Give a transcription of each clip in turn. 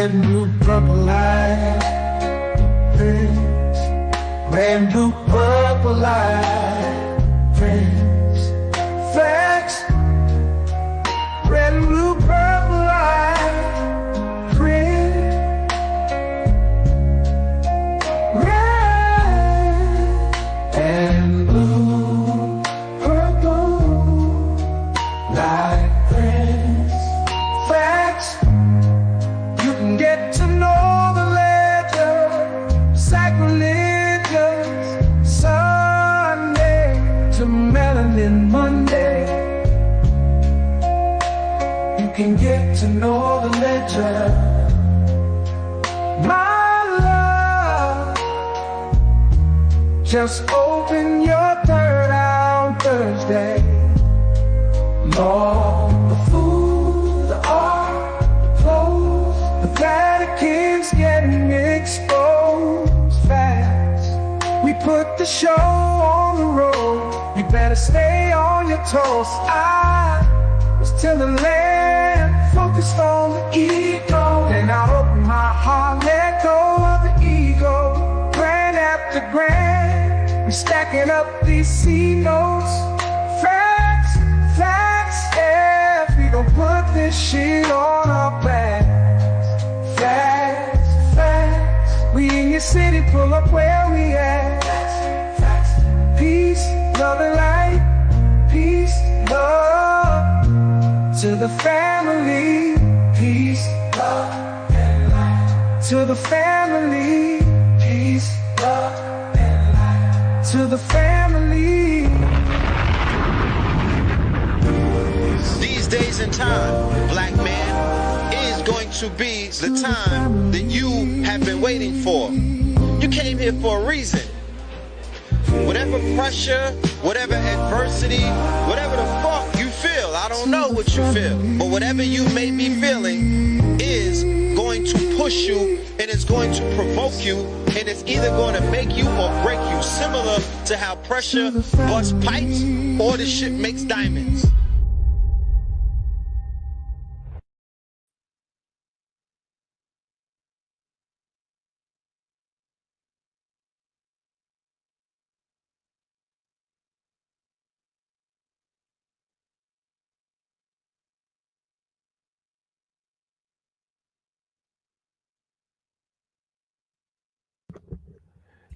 red, blue, purple light. Friends, red, blue, purple light. Friends, facts, red, blue, purple light. Friends, red and blue, purple light. Friends, facts, you can get to know the ledger, sacrilegious Sunday to melanin Monday. You can get to know the ledger, my love. Just open your third eye on Thursday. Lord, the food, the art, the clothes, the Vatican's getting exposed fast. We put the show on the road, you better stay on your toes. I was till the land, focused on the ego. Then I opened my heart, let go of the ego. Grand after grand, we're stacking up these C notes. Facts, facts, yeah, we gon' put this shit on our backs. Facts, facts, we in your city, pull up where we at. Facts, facts, peace, love and light. Peace, love to the family. Peace, love and light. To the family. Peace, love and light. To the family. These days and time, black man, is going to be the time that you have been waiting for. You came here for a reason. Whatever pressure, whatever adversity, whatever the fuck you feel, I don't know what you feel, but whatever you may be feeling is going to push you, and it's going to provoke you, and it's either going to make you or break you, similar to how pressure busts pipes or the shit makes diamonds.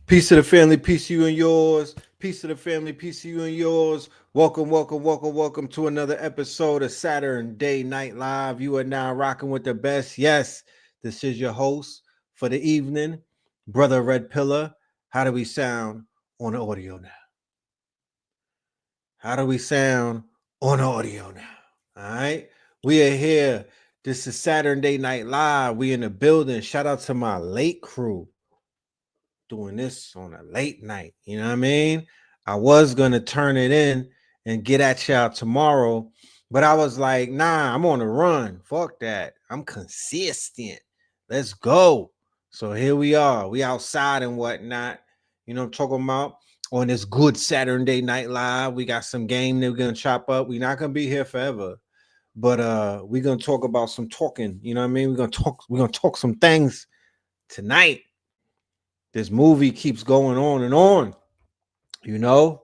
Peace to the family, peace to you and yours. Peace to the family, peace to you and yours. Welcome, welcome, welcome, welcome to another episode of Saturn Day Night Live. You are now rocking with the best. Yes, this is your host for the evening, Brother Red Pillar. How do we sound on the audio now? How do we sound on the audio now? All right, we are here. This is Saturn Day Night Live. We in the building. Shout out to my late crew. Doing this on a late night, you know what I mean? I was gonna turn it in and get at y'all tomorrow, but I was like, nah, I'm on the run. Fuck that. I'm consistent. Let's go. So here we are. We outside and whatnot. You know what I'm talking about? On this good Saturday Night Live. We got some game that we're gonna chop up. We're not gonna be here forever, but we're gonna talk about some talking. You know what I mean? We're gonna talk some things tonight. This movie keeps going on and on, you know,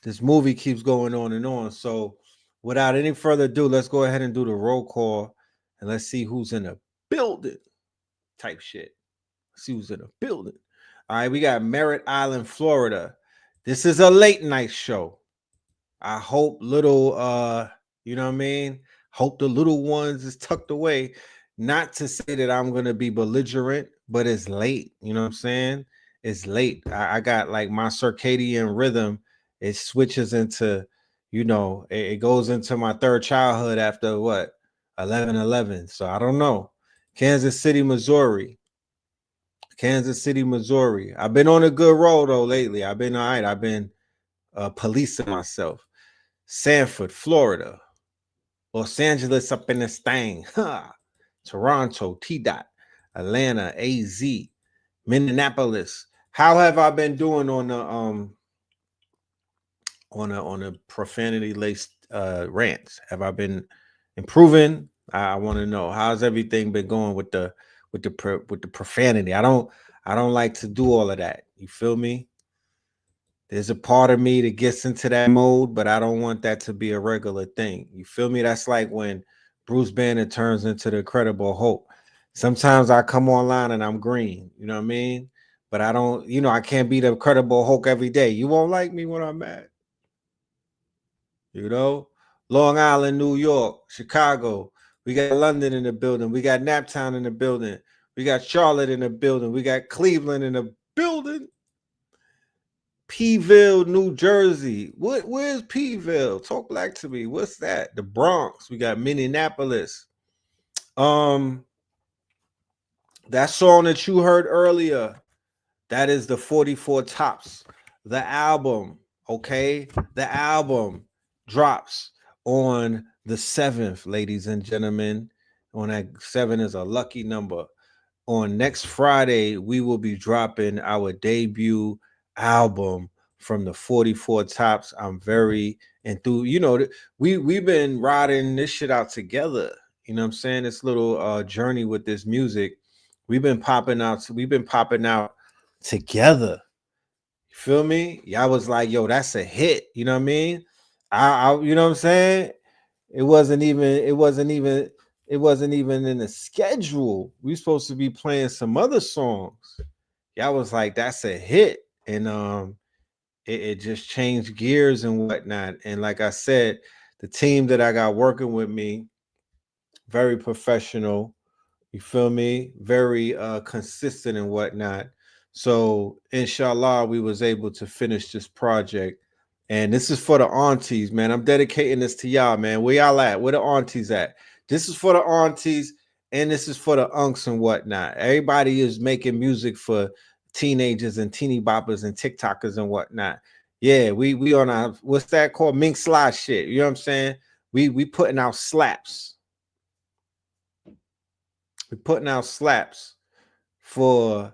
this movie keeps going on and on. So without any further ado, let's go ahead and do the roll call and let's see who's in the building type shit. Let's see who's in the building. All right, we got Merritt Island, Florida. This is a late night show. I hope little, you know what I mean? Hope the little ones is tucked away. Not to say that I'm going to be belligerent, but it's late. You know what I'm saying? It's late. I got like my circadian rhythm. It switches into, you know, it goes into my third childhood after what? 11:11. So I don't know. Kansas City, Missouri. Kansas City, Missouri. I've been on a good road though lately. I've been all right. I've been policing myself. Sanford, Florida. Los Angeles up in this thing. Toronto, T-Dot. Atlanta, AZ. Minneapolis. How have I been doing on the profanity laced rants? Have I been improving? I want to know how's everything been going with the with the profanity. I don't like to do all of that. You feel me? There's a part of me that gets into that mode, but I don't want that to be a regular thing. You feel me? That's like when Bruce Banner turns into the Incredible Hulk. Sometimes I come online and I'm green, you know what I mean? But I don't, you know, I can't be the Incredible Hulk every day. You won't like me when I'm mad. You know, Long Island, New York, Chicago. We got London in the building. We got Naptown in the building. We got Charlotte in the building. We got Cleveland in the building. Peeville, New Jersey. Where's Peeville? Talk black to me. What's that? The Bronx. We got Minneapolis. That song that you heard earlier, that is the 44 Tops. The album, okay? The album drops on the 7th, ladies and gentlemen. On that 7 is a lucky number. On next Friday, we will be dropping our debut album from the 44 Tops. I'm very enthused. You know, we've been riding this shit out together. You know what I'm saying? This little journey with this music. We've been popping out together. You feel me? Y'all was like, yo, that's a hit. You know what I mean? I you know what I'm saying? It wasn't even in the schedule. We supposed to be playing some other songs. Y'all was like, that's a hit. And it just changed gears and whatnot. And like I said, the team that I got working with me, very professional. You feel me? Very consistent and whatnot. So inshallah, we was able to finish this project. And this is for the aunties, man. I'm dedicating this to y'all, man. Where y'all at? Where the aunties at? This is for the aunties, and this is for the unks and whatnot. Everybody is making music for teenagers and teeny boppers and TikTokers and whatnot. Yeah, we on our, what's that called? Mink slide shit. You know what I'm saying? We putting out slaps. We're putting out slaps for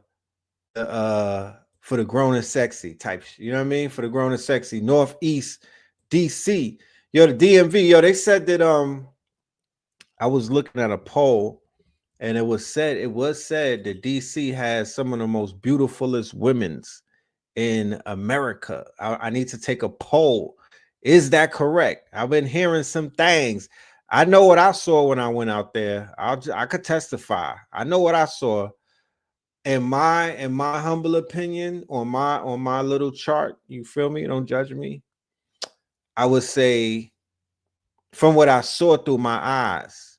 the grown and sexy type. You know what I mean? For the grown and sexy. Northeast DC. Yo, the DMV, yo, they said that I was looking at a poll and it was said that DC has some of the most beautifulest women's in America. I need to take a poll. Is that correct? I've been hearing some things. I know what I saw when I went out there. I could testify. I know what I saw. In my humble opinion, on my little chart, you feel me? Don't judge me. I would say, from what I saw through my eyes,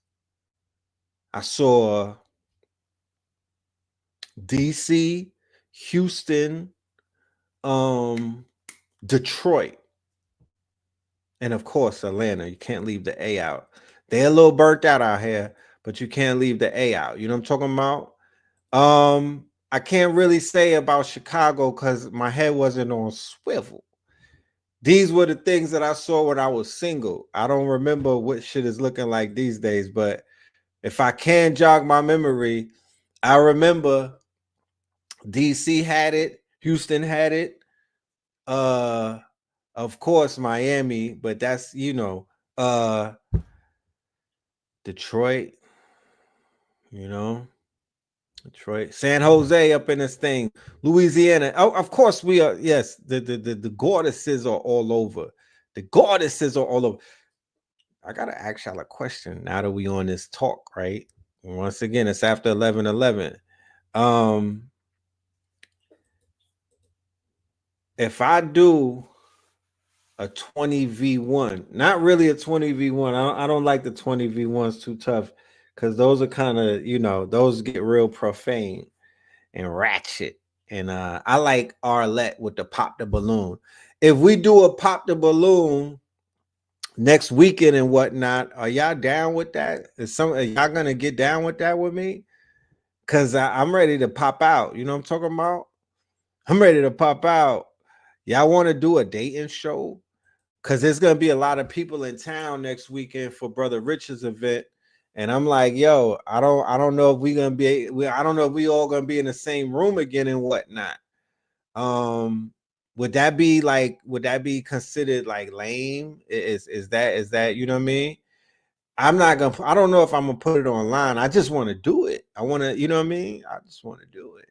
I saw DC, Houston, Detroit, and of course Atlanta. You can't leave the A out. They're a little burnt out here, but you can't leave the A out. You know what I'm talking about? I can't really say about Chicago because my head wasn't on swivel. These were the things that I saw when I was single. I don't remember what shit is looking like these days, but if I can jog my memory, I remember DC had it, Houston had it, of course Miami, but that's, you know, Detroit, you know, Detroit, San Jose up in this thing, Louisiana. Oh, of course we are. Yes, the goddesses are all over. The goddesses are all over. I gotta ask y'all a question now that we on this talk, right? Once again, it's after 11:11. If I do a 20v1, not really a 20v1. I don't like the 20v1s too tough because those are kind of, you know, those get real profane and ratchet. And I like Arlette with the pop the balloon. If we do a pop the balloon next weekend and whatnot, are y'all down with that? Are y'all gonna get down with that with me? Cause I'm ready to pop out. You know what I'm talking about? I'm ready to pop out. Y'all want to do a dating show? Cause there's gonna be a lot of people in town next weekend for Brother Rich's event. And I'm like, yo, I don't know if we're gonna be, I don't know if we all gonna be in the same room again and whatnot. Would that be considered like lame? Is that, you know what I mean? I'm not gonna. I don't know if I'm gonna put it online. I just want to do it. I want to. You know what I mean? I just want to do it.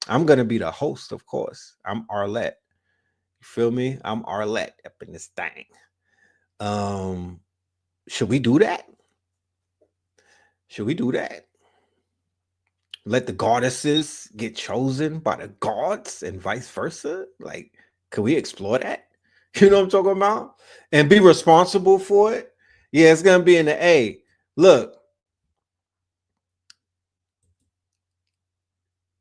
I'm gonna be the host, of course. I'm Arlette. You feel me? I'm Arlette up in this thing. Um, should we do that? Should we do that? Let the goddesses get chosen by the gods and vice versa? Like, can we explore that? You know what I'm talking about? And be responsible for it? Yeah, it's gonna be in the A. Look,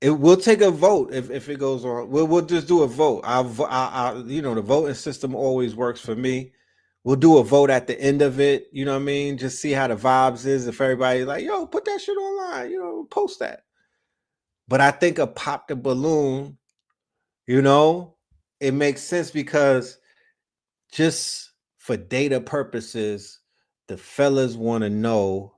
it will take a vote if it goes on. We'll just do a vote. You know, the voting system always works for me. We'll do a vote at the end of it. You know what I mean? Just see how the vibes is. If everybody's like, yo, put that shit online, you know, post that. But I think a pop the balloon, you know, it makes sense because just for data purposes, the fellas want to know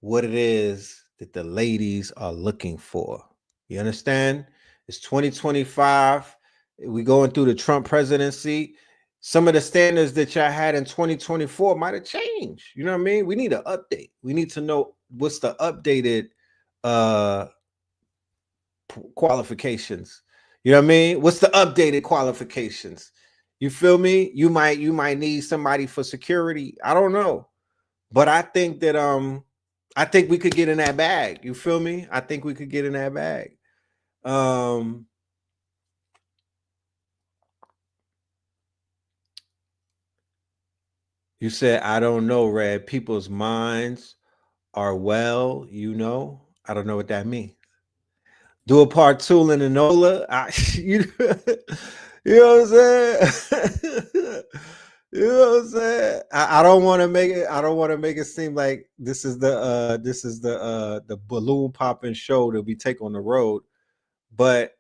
what it is that the ladies are looking for. You understand? It's 2025. We going through the Trump presidency. Some of the standards that y'all had in 2024 might have changed. You know what I mean? We need an update. We need to know what's the updated uh qualifications. You know what I mean? What's the updated qualifications? You feel me? You might need somebody for security. I don't know. But I think we could get in that bag. You feel me? I think we could get in that bag. You said I don't know, Red. People's minds are well, you know. I don't know what that means. Do a part two in Enola. You know what I'm saying? You know what I'm saying? I don't want to make it. I don't want to make it seem like this is the balloon popping show that we take on the road. But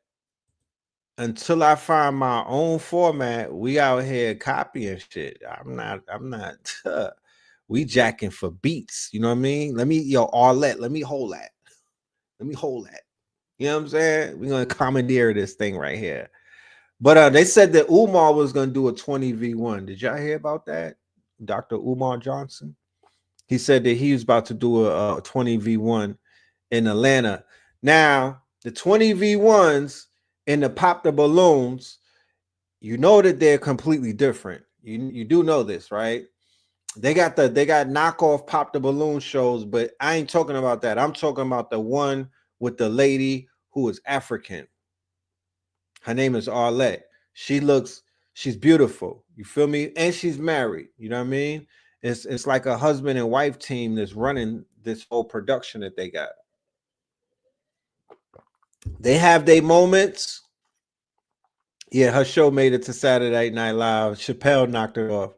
until I find my own format, we out here copying shit. I'm not we jacking for beats. You know what I mean? Arlette, let me hold that. Let me hold that. You know what I'm saying? We're gonna commandeer this thing right here. But they said that Umar was gonna do a 20v1. Did y'all hear about that? Dr. Umar Johnson. He said that he was about to do a 20v1 in Atlanta. Now, the 20v1s and the pop the balloons, you know that they're completely different. You do know this, right? They got knockoff pop the balloon shows, but I ain't talking about that. I'm talking about the one with the lady who is African. Her name is Arlette. She's beautiful. You feel me? And she's married. You know what I mean? It's like a husband and wife team that's running this whole production that they got. They have their moments. Yeah, her show made it to Saturday Night Live. Chappelle knocked it off.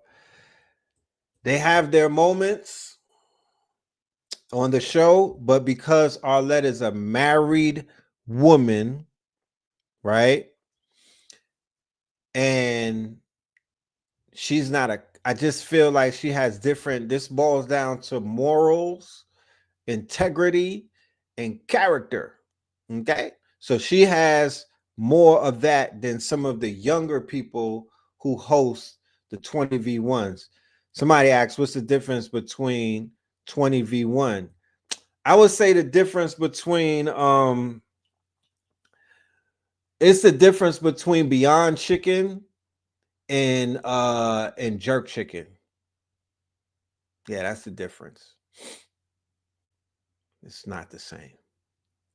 They have their moments on the show, but because Arlette is a married woman, right? And she's not I just feel like she has different, this boils down to morals, integrity, and character. Okay. So she has more of that than some of the younger people who host the 20v1s. Somebody asked, what's the difference between 20v1? I would say the difference between it's the difference between Beyond Chicken and jerk chicken. Yeah, that's the difference. It's not the same.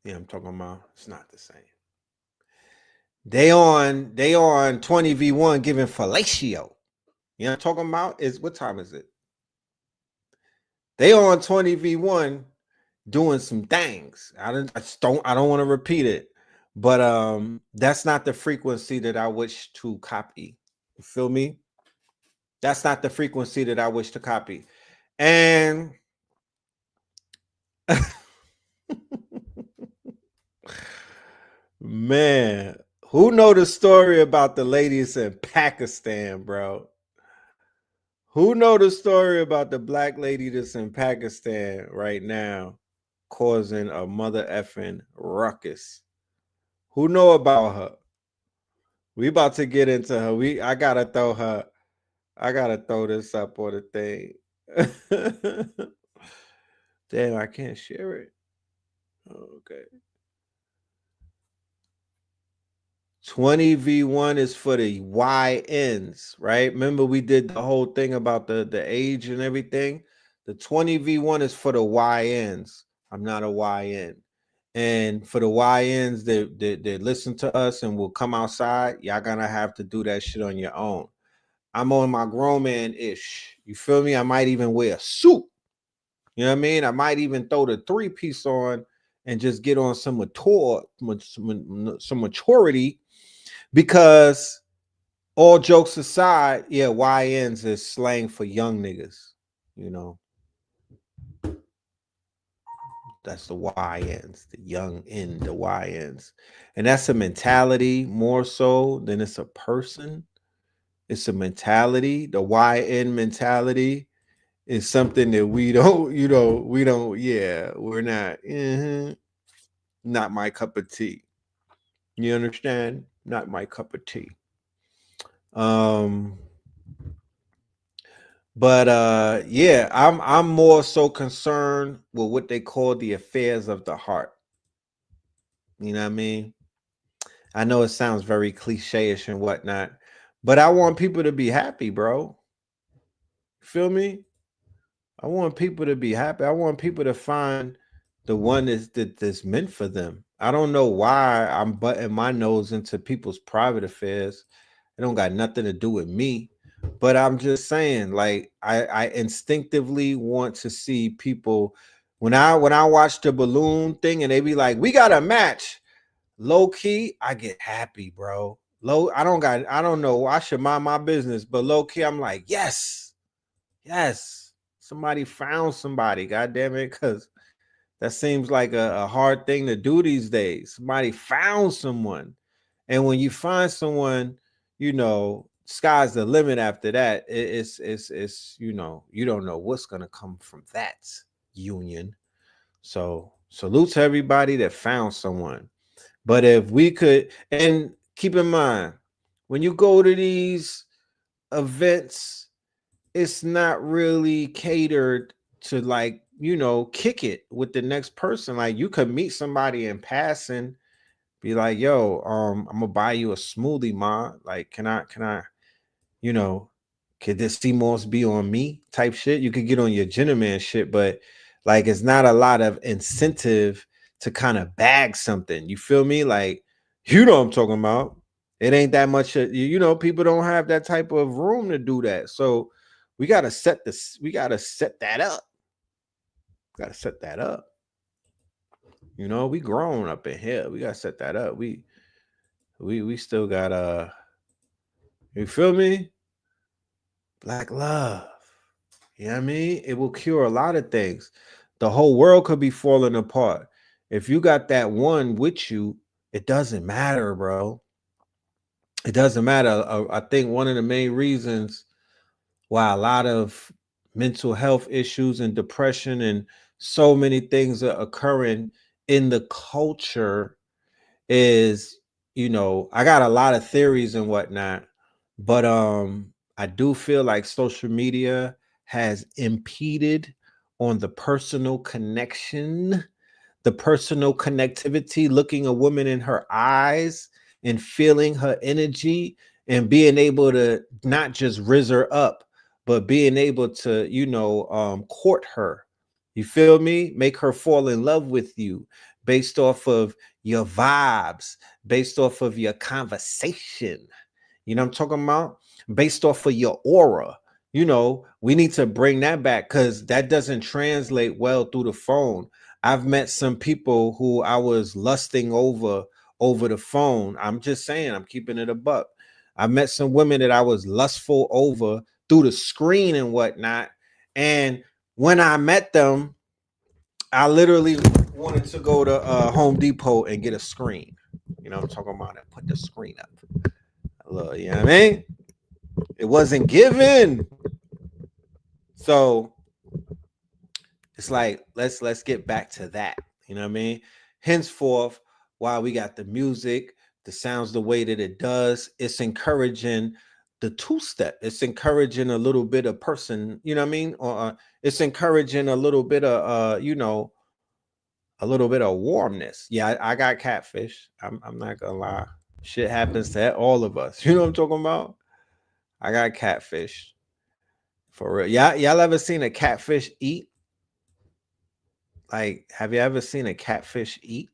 Yeah, I'm talking about it's not the same. They on 20v1 giving fellatio. You know what I'm talking about? Is what time is it? They on 20v1 doing some things. I don't want to repeat it, but that's not the frequency that I wish to copy. You feel me? That's not the frequency that I wish to copy. And man, who know the story about the ladies in Pakistan, bro? Who know the story about the black lady that's in Pakistan right now causing a mother effing ruckus? Who know about her? We about to get into her. I gotta throw this up on the thing. Damn, I can't share it. Okay. 20v1 is for the YNs, right? Remember we did the whole thing about the age and everything. The 20v1 is for the YNs. I'm not a YN. And for the YNs that listen to us and will come outside, y'all gonna have to do that shit on your own. I'm on my grown man ish. You feel me? I might even wear a suit. You know what I mean? I might even throw the 3-piece on and just get on some maturity, because all jokes aside, yeah, YNs is slang for young niggas. You know, that's the YNs, the young in the YNs. And that's a mentality more so than it's a person. It's a mentality. The YN mentality is something that we don't, yeah, we're not, not my cup of tea. You understand? Not my cup of tea. Um, but yeah, I'm more so concerned with what they call the affairs of the heart. You know what I mean? I know it sounds very cliche-ish and whatnot, but I want people to be happy, bro. Feel me? I want people to be happy. I want people to find the one that's meant for them. I don't know why I'm butting my nose into people's private affairs. It don't got nothing to do with me. But I'm just saying, like, I instinctively want to see people when I watch the balloon thing and they be like, we got a match. Low key, I get happy, bro. I don't know. I should mind my business, but low key, I'm like, yes, yes. Somebody found somebody, god damn it, because that seems like a hard thing to do these days. Somebody found someone. And when you find someone, sky's the limit after that. It's you don't know what's gonna come from that union. So salute to everybody that found someone. But if we could, and keep in mind, when you go to these events, it's not really catered to, like, kick it with the next person. Like, you could meet somebody in passing, be like, yo, I'm gonna buy you a smoothie, ma. Like, can I, you know, could this CMOS be on me type shit? You could get on your gentleman shit, but like, it's not a lot of incentive to kind of bag something. You feel me? Like, you know what I'm talking about. It ain't that much. People don't have that type of room to do that. So we gotta set this. We gotta set that up. Gotta set that up. We grown up in here. We gotta set that up. We still got you feel me? Black love. You know what I mean? It will cure a lot of things. The whole world could be falling apart. If you got that one with you, it doesn't matter, bro. It doesn't matter. I think one of the main reasons why a lot of mental health issues and depression and so many things are occurring in the culture is, I got a lot of theories and whatnot, but I do feel like social media has impeded on the personal connection, the personal connectivity, looking a woman in her eyes and feeling her energy and being able to not just riz her up, but being able to, court her. You feel me? Make her fall in love with you based off of your vibes, based off of your conversation. You know what I'm talking about? Based off of your aura. We need to bring that back because that doesn't translate well through the phone. I've met some people who I was lusting over the phone. I'm just saying, I'm keeping it a buck. I met some women that I was lustful over through the screen and whatnot. And when I met them, I literally wanted to go to Home Depot and get a screen. You know what I'm talking about? And put the screen up. Look, you know what I mean? It wasn't given. So it's like, let's get back to that. You know what I mean? Henceforth, while we got the music, the sounds the way that it does, it's encouraging the two-step. It's encouraging a little bit of person, you know what I mean? Or it's encouraging a little bit of you know, a little bit of warmness. Yeah, I got catfish. I'm not gonna lie. Shit happens to all of us. You know what I'm talking about? I got catfish. For real. Y'all ever seen a catfish eat? Like, have you ever seen a catfish eat?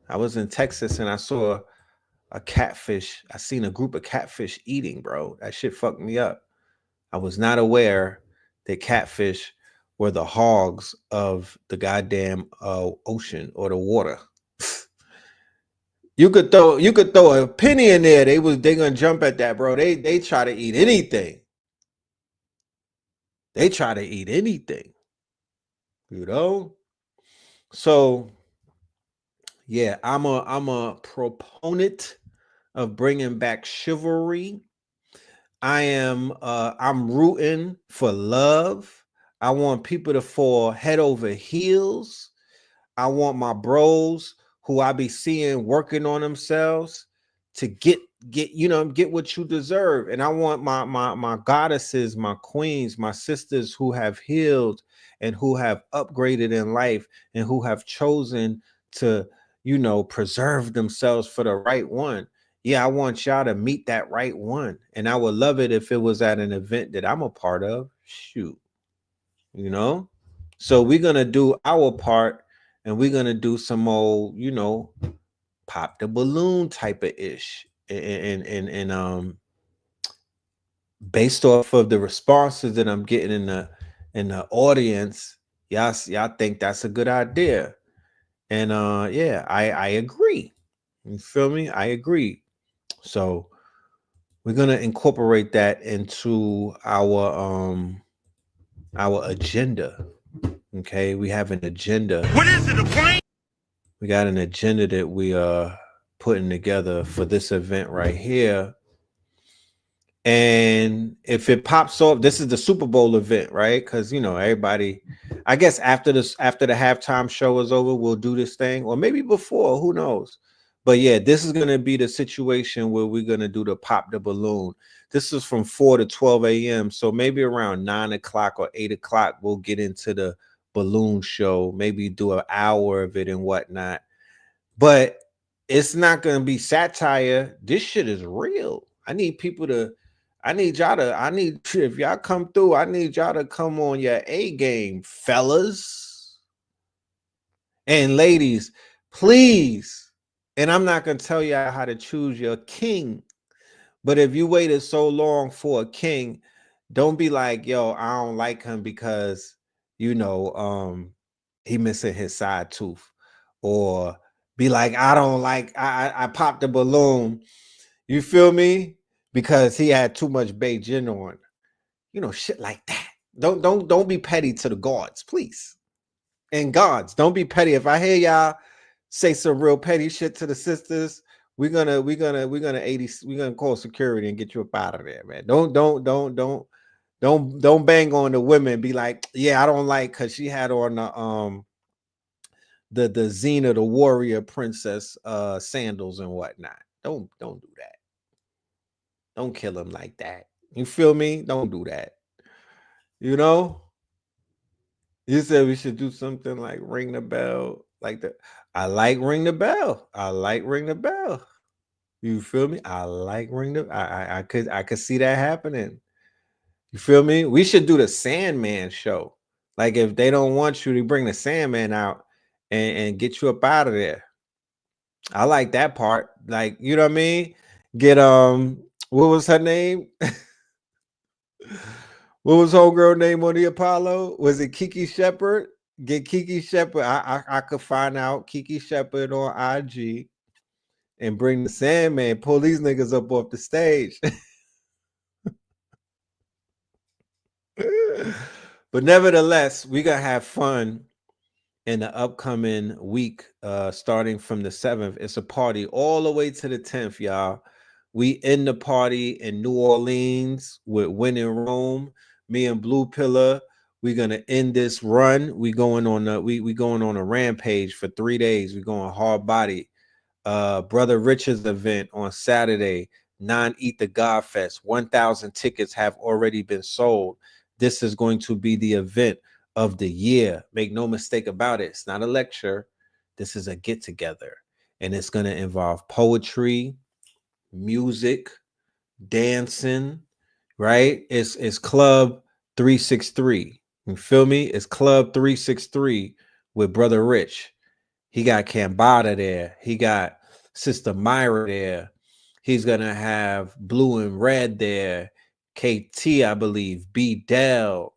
I was in Texas and I saw a catfish. I seen a group of catfish eating, bro. That shit fucked me up. I was not aware that catfish were the hogs of the goddamn ocean or the water. You could throw a penny in there. They gonna jump at that, bro. They try to eat anything. They try to eat anything. You know? So yeah, I'm a proponent of bringing back chivalry. I'm rooting for love. I want people to fall head over heels. I want my bros who I be seeing working on themselves to get you know, get what you deserve. And I want my goddesses, my queens, my sisters who have healed and who have upgraded in life and who have chosen to, you know, preserve themselves for the right one. Yeah, I want y'all to meet that right one. And I would love it if it was at an event that I'm a part of. Shoot, you know? So we're going to do our part and we're going to do some old, you know, pop the balloon type of ish. And based off of the responses that I'm getting in the audience, y'all think that's a good idea. And yeah, I agree. You feel me? I agree. So we're gonna incorporate that into our agenda. Okay, we have an agenda. What is it, a plane? We got an agenda that we are putting together for this event right here. And if it pops off, this is the Super Bowl event, right? Because you know, everybody, I guess after the halftime show is over, we'll do this thing, or maybe before, who knows? But yeah, this is gonna be the situation where we're gonna do the pop the balloon. This is from 4 to 12 a.m. So maybe around 9 o'clock or 8 o'clock, we'll get into the balloon show, maybe do an hour of it and whatnot. But it's not gonna be satire. This shit is real. I need if y'all come through, I need y'all to come on your A game, fellas and ladies, please. And I'm not gonna tell y'all how to choose your king, but if you waited so long for a king, don't be like, yo, I don't like him because you know he missing his side tooth, or be like, I popped the balloon. You feel me? Because he had too much Beijing on. You know, shit like that. Don't be petty to the gods, please. And gods, don't be petty. If I hear y'all say some real petty shit to the sisters, we're gonna call security and get you up out of there, man. Don't bang on the women. Be like, yeah, I don't like because she had on the Xena the warrior princess sandals and whatnot. Don't do that. Don't kill him like that. You feel me? Don't do that. You know? You said we should do something like ring the bell. Like that. I like ring the bell. I like ring the bell. You feel me? I like ring the I could see that happening. You feel me? We should do the Sandman show. Like if they don't want you to bring the Sandman out and get you up out of there. I like that part. Like, you know what I mean? Get what was her name? What was homegirl name on the Apollo? Was it Kiki Shepherd? Get Kiki Shepherd. I could find out Kiki Shepherd on IG and bring the Sandman, pull these niggas up off the stage. But nevertheless, we gonna have fun in the upcoming week, starting from the 7th. It's a party all the way to the 10th, y'all. We end the party in New Orleans with Win in Rome. Me and Blue Pillar, we're gonna end this run. We going on a rampage for 3 days. We're going hard body. Brother Richard's event on Saturday. non-ether God Fest. 1,000 tickets have already been sold. This is going to be the event of the year. Make no mistake about it. It's not a lecture. This is a get together, and it's going to involve poetry, music, dancing, right? It's Club 363. You feel me? It's Club 363 with Brother Rich. He got Cambada there. He got Sister Myra there. He's gonna have Blue and Red there. KT, I believe, B Dell,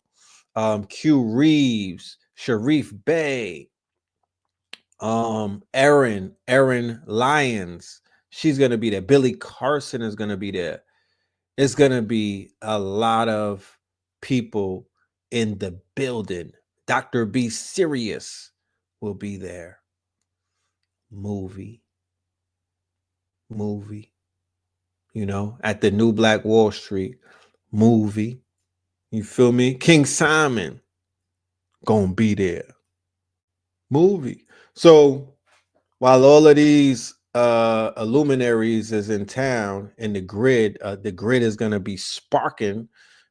Q Reeves, Sharif Bey, Aaron Lyons. She's gonna be there. Billy Carson is gonna be there. It's gonna be a lot of people in the building. Dr. B Sirius will be there. Movie, you know, at the New Black Wall Street, movie. You feel me? King Simon gonna be there. Movie. So while all of these luminaries is in town and the grid is gonna be sparking,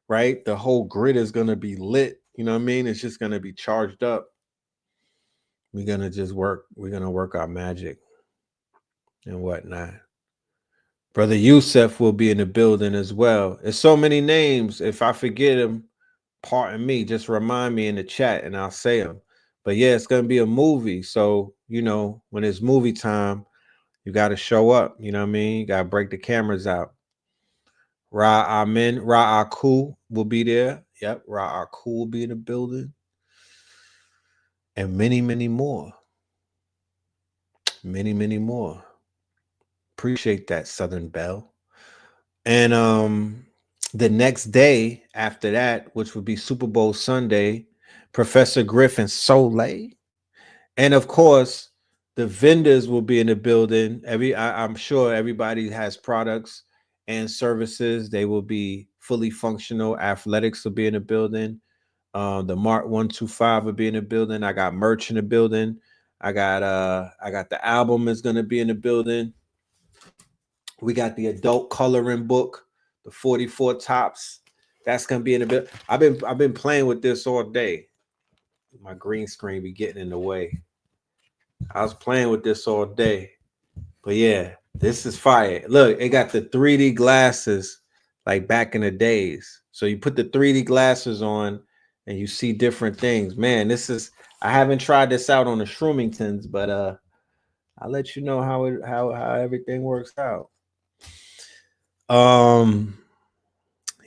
right? The whole grid is gonna be lit. You know what I mean? It's just gonna be charged up. We're gonna work our magic and whatnot. Brother Youssef will be in the building as well. There's so many names. If I forget them, pardon me. Just remind me in the chat and I'll say them. But yeah, it's going to be a movie. So, you know, when it's movie time, you got to show up. You know what I mean? You got to break the cameras out. Ra Aku will be there. Yep, Ra Aku will be in the building. And many, many more. Many, many more. Appreciate that, Southern Belle. And the next day after that, which would be Super Bowl Sunday, Professor Griffin Soleil. And of course, the vendors will be in the building. I'm sure everybody has products and services. They will be fully functional. Athletics will be in the building. The Mark 125 will be in the building. I got merch in the building. I got the album is gonna be in the building. We got the adult coloring book, the 44 tops. That's gonna be in a bit. I've been playing with this all day. My green screen be getting in the way. I was playing with this all day. But yeah, this is fire. Look, it got the 3D glasses like back in the days. So you put the 3D glasses on and you see different things. Man, I haven't tried this out on the Shroomingtons, but I'll let you know how everything works out.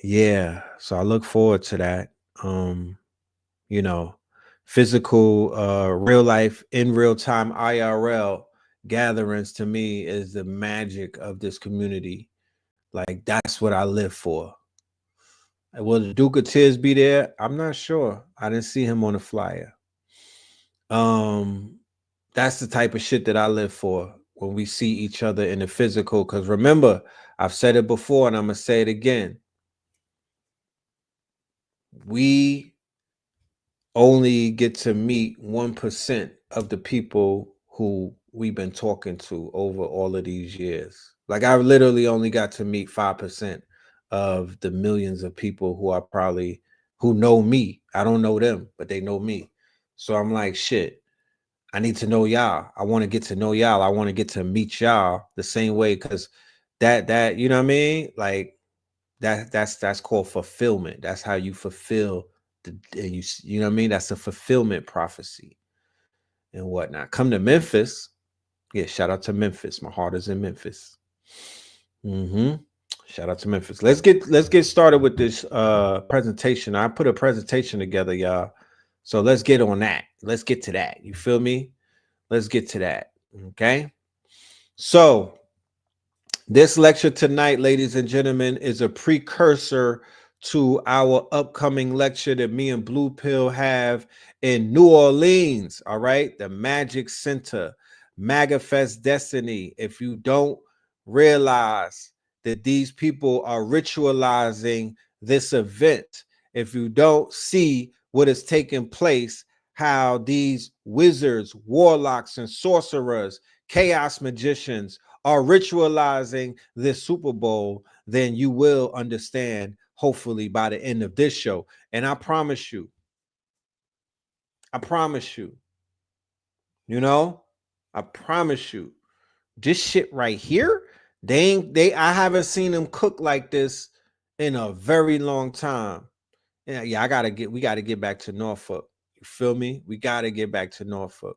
Yeah, so I look forward to that. You know, physical, real life, in real time IRL gatherings to me is the magic of this community. Like that's what I live for. Will the Duke of Tears be there? I'm not sure. I didn't see him on the flyer. That's the type of shit that I live for when we see each other in the physical. Because remember, I've said it before and I'm gonna say it again. We only get to meet 1% of the people who we've been talking to over all of these years. Like I literally only got to meet 5% of the millions of people who know me. I don't know them, but they know me. So I'm like, shit, I need to know y'all. I want to get to know y'all. I want to get to meet y'all the same way. Cause that, you know what I mean? Like that's called fulfillment. That's how you fulfill you know what I mean? That's a fulfillment prophecy and whatnot. Come to Memphis. Yeah, shout out to Memphis. My heart is in Memphis. Shout out to Memphis. Let's get started with this presentation. I put a presentation together, y'all. So let's get on that. Let's get to that. You feel me? Let's get to that. Okay. So this lecture tonight, ladies and gentlemen, is a precursor to our upcoming lecture that me and Blue Pill have in New Orleans. All right. The Magic Center, MAGAFEST Destiny. If you don't realize that these people are ritualizing this event, if you don't see what is taking place, how these wizards, warlocks, and sorcerers, chaos magicians are ritualizing this Super Bowl, then you will understand, hopefully, by the end of this show. And I promise you, you know, I promise you, this shit right here, I haven't seen them cook like this in a very long time. Yeah, we gotta get back to Norfolk. You feel me? We gotta get back to Norfolk.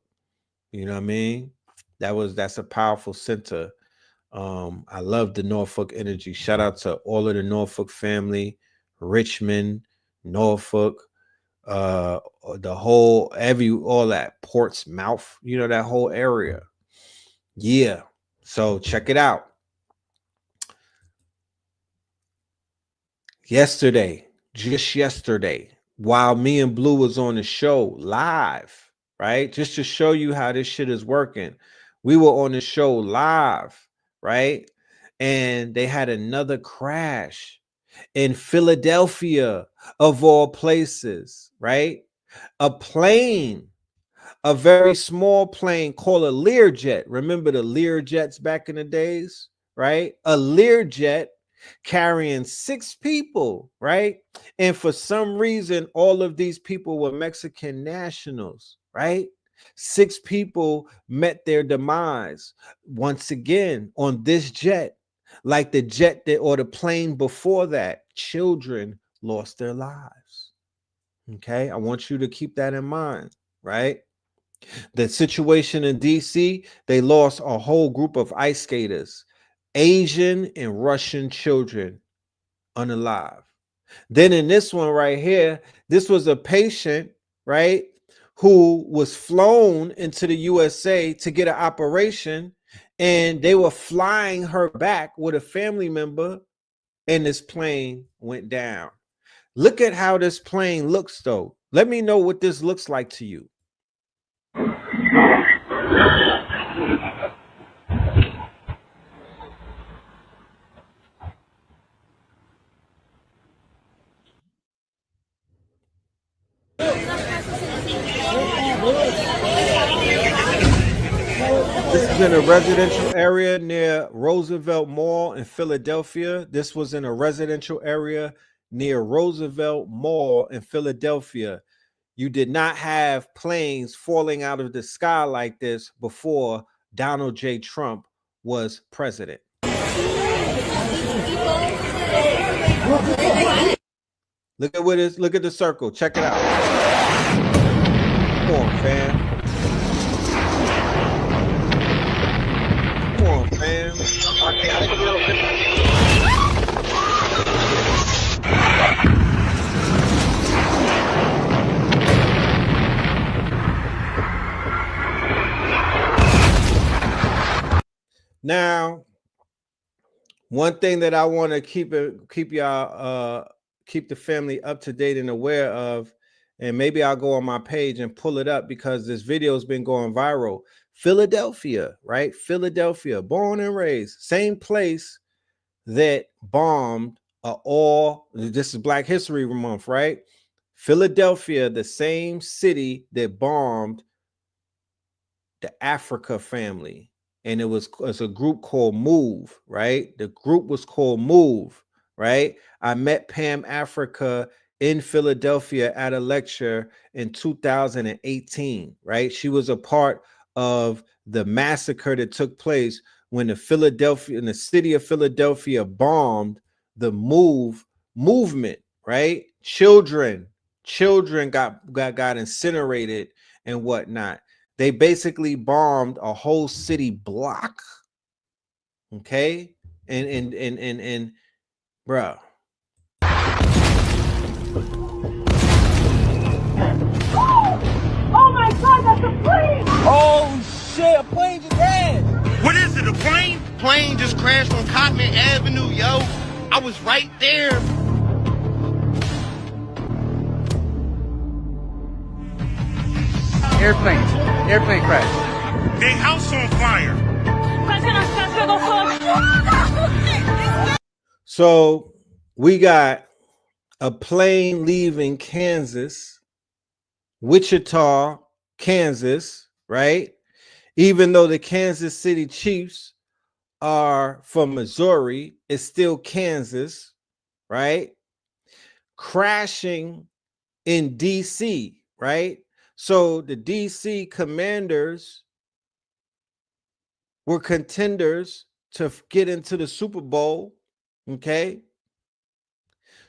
You know what I mean? That's a powerful center. I love the Norfolk energy. Shout out to all of the Norfolk family, Richmond, Norfolk, the whole all that Portsmouth, you know, that whole area. Yeah. So check it out. Just yesterday, while me and Blue was on the show live, right? Just to show you how this shit is working. We were on the show live, right? And they had another crash in Philadelphia, of all places, right? A plane, a very small plane called a Learjet. Remember the Learjets back in the days, right? A Learjet carrying 6 people, right? And for some reason, all of these people were Mexican nationals, right? 6 people met their demise once again on this jet, like the jet that or the plane before that. Children lost their lives. Okay, I want you to keep that in mind, right? The situation in DC, they lost a whole group of ice skaters, Asian and Russian children, unalive. Then in this one right here, this was a patient, right, who was flown into the USA to get an operation, and they were flying her back with a family member, and this plane went down. Look at how this plane looks, though. Let me know what this looks like to you. This is in a residential area near Roosevelt Mall in Philadelphia. This was in a residential area near Roosevelt Mall in Philadelphia. You did not have planes falling out of the sky like this before Donald J. Trump was president. Look at the circle. Check it out. Come on, fam. Come on, fam. Now, one thing that I want to keep y'all keep the family up to date and aware of, and maybe I'll go on my page and pull it up because this video has been going viral. Philadelphia, right? Philadelphia, born and raised, same place that bombed this is Black History Month, right? Philadelphia, the same city that bombed the Africa family. And it's a group called Move, right? The group was called Move, right? I met Pam Africa in Philadelphia at a lecture in 2018, right? She was a part of the massacre that took place when the city of Philadelphia bombed the movement, right? Children got incinerated and whatnot. They basically bombed a whole city block. Okay? And bruh. Oh my God, that's a plane! Oh shit, a plane just crashed. What is it, a plane? Plane just crashed on Cotman Avenue, yo. I was right there. Airplane crash. They house on fire. So we got a plane leaving Kansas, Wichita, Kansas, right? Even though the Kansas City Chiefs are from Missouri. It's still Kansas, right? Crashing in DC, right? So the DC Commanders were contenders to get into the Super Bowl, okay?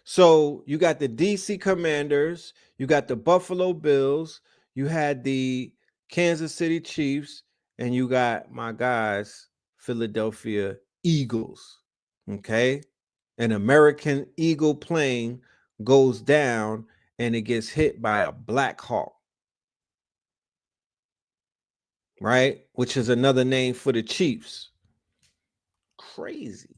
So you got the DC Commanders, you got the Buffalo Bills, you had the Kansas City Chiefs, and you got my guys, Philadelphia Eagles, okay? An American Eagle plane goes down and it gets hit by a Black Hawk, right? Which is another name for the Chiefs. Crazy.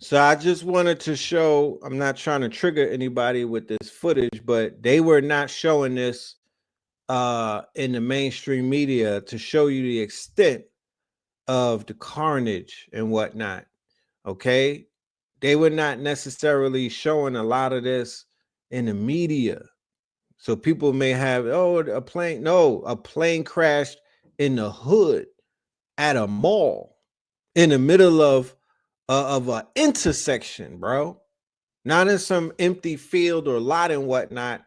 So I just wanted to show, I'm not trying to trigger anybody with this footage, but they were not showing this in the mainstream media to show you the extent of the carnage and whatnot. Okay. They were not necessarily showing a lot of this in the media. So people may have, oh, a plane. No, a plane crashed in the hood at a mall in the middle of an intersection, bro. Not in some empty field or lot and whatnot.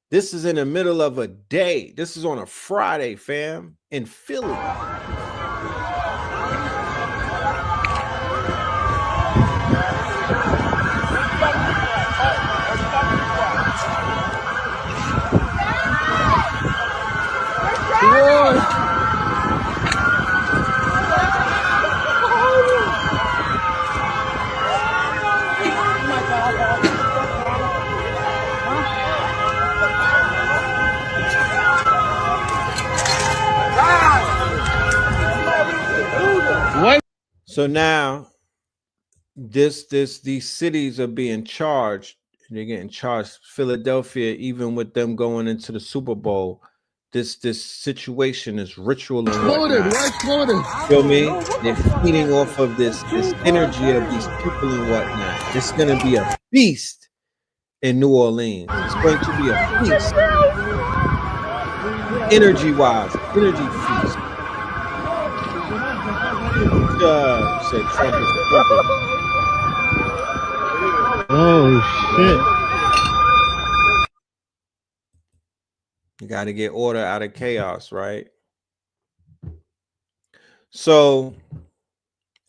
This is in the middle of a day. This is on a Friday, fam, in Philly. What? So now these cities are being charged. They're getting charged. Philadelphia, even with them going into the Super Bowl, this situation is ritual and whatnot. Feel me? They're feeding off of this energy of these people and whatnot. It's gonna be a feast in New Orleans. It's going to be a feast. Energy-wise, energy feast. Said Trump is trumpet. Oh shit. You got to get order out of chaos, right? So,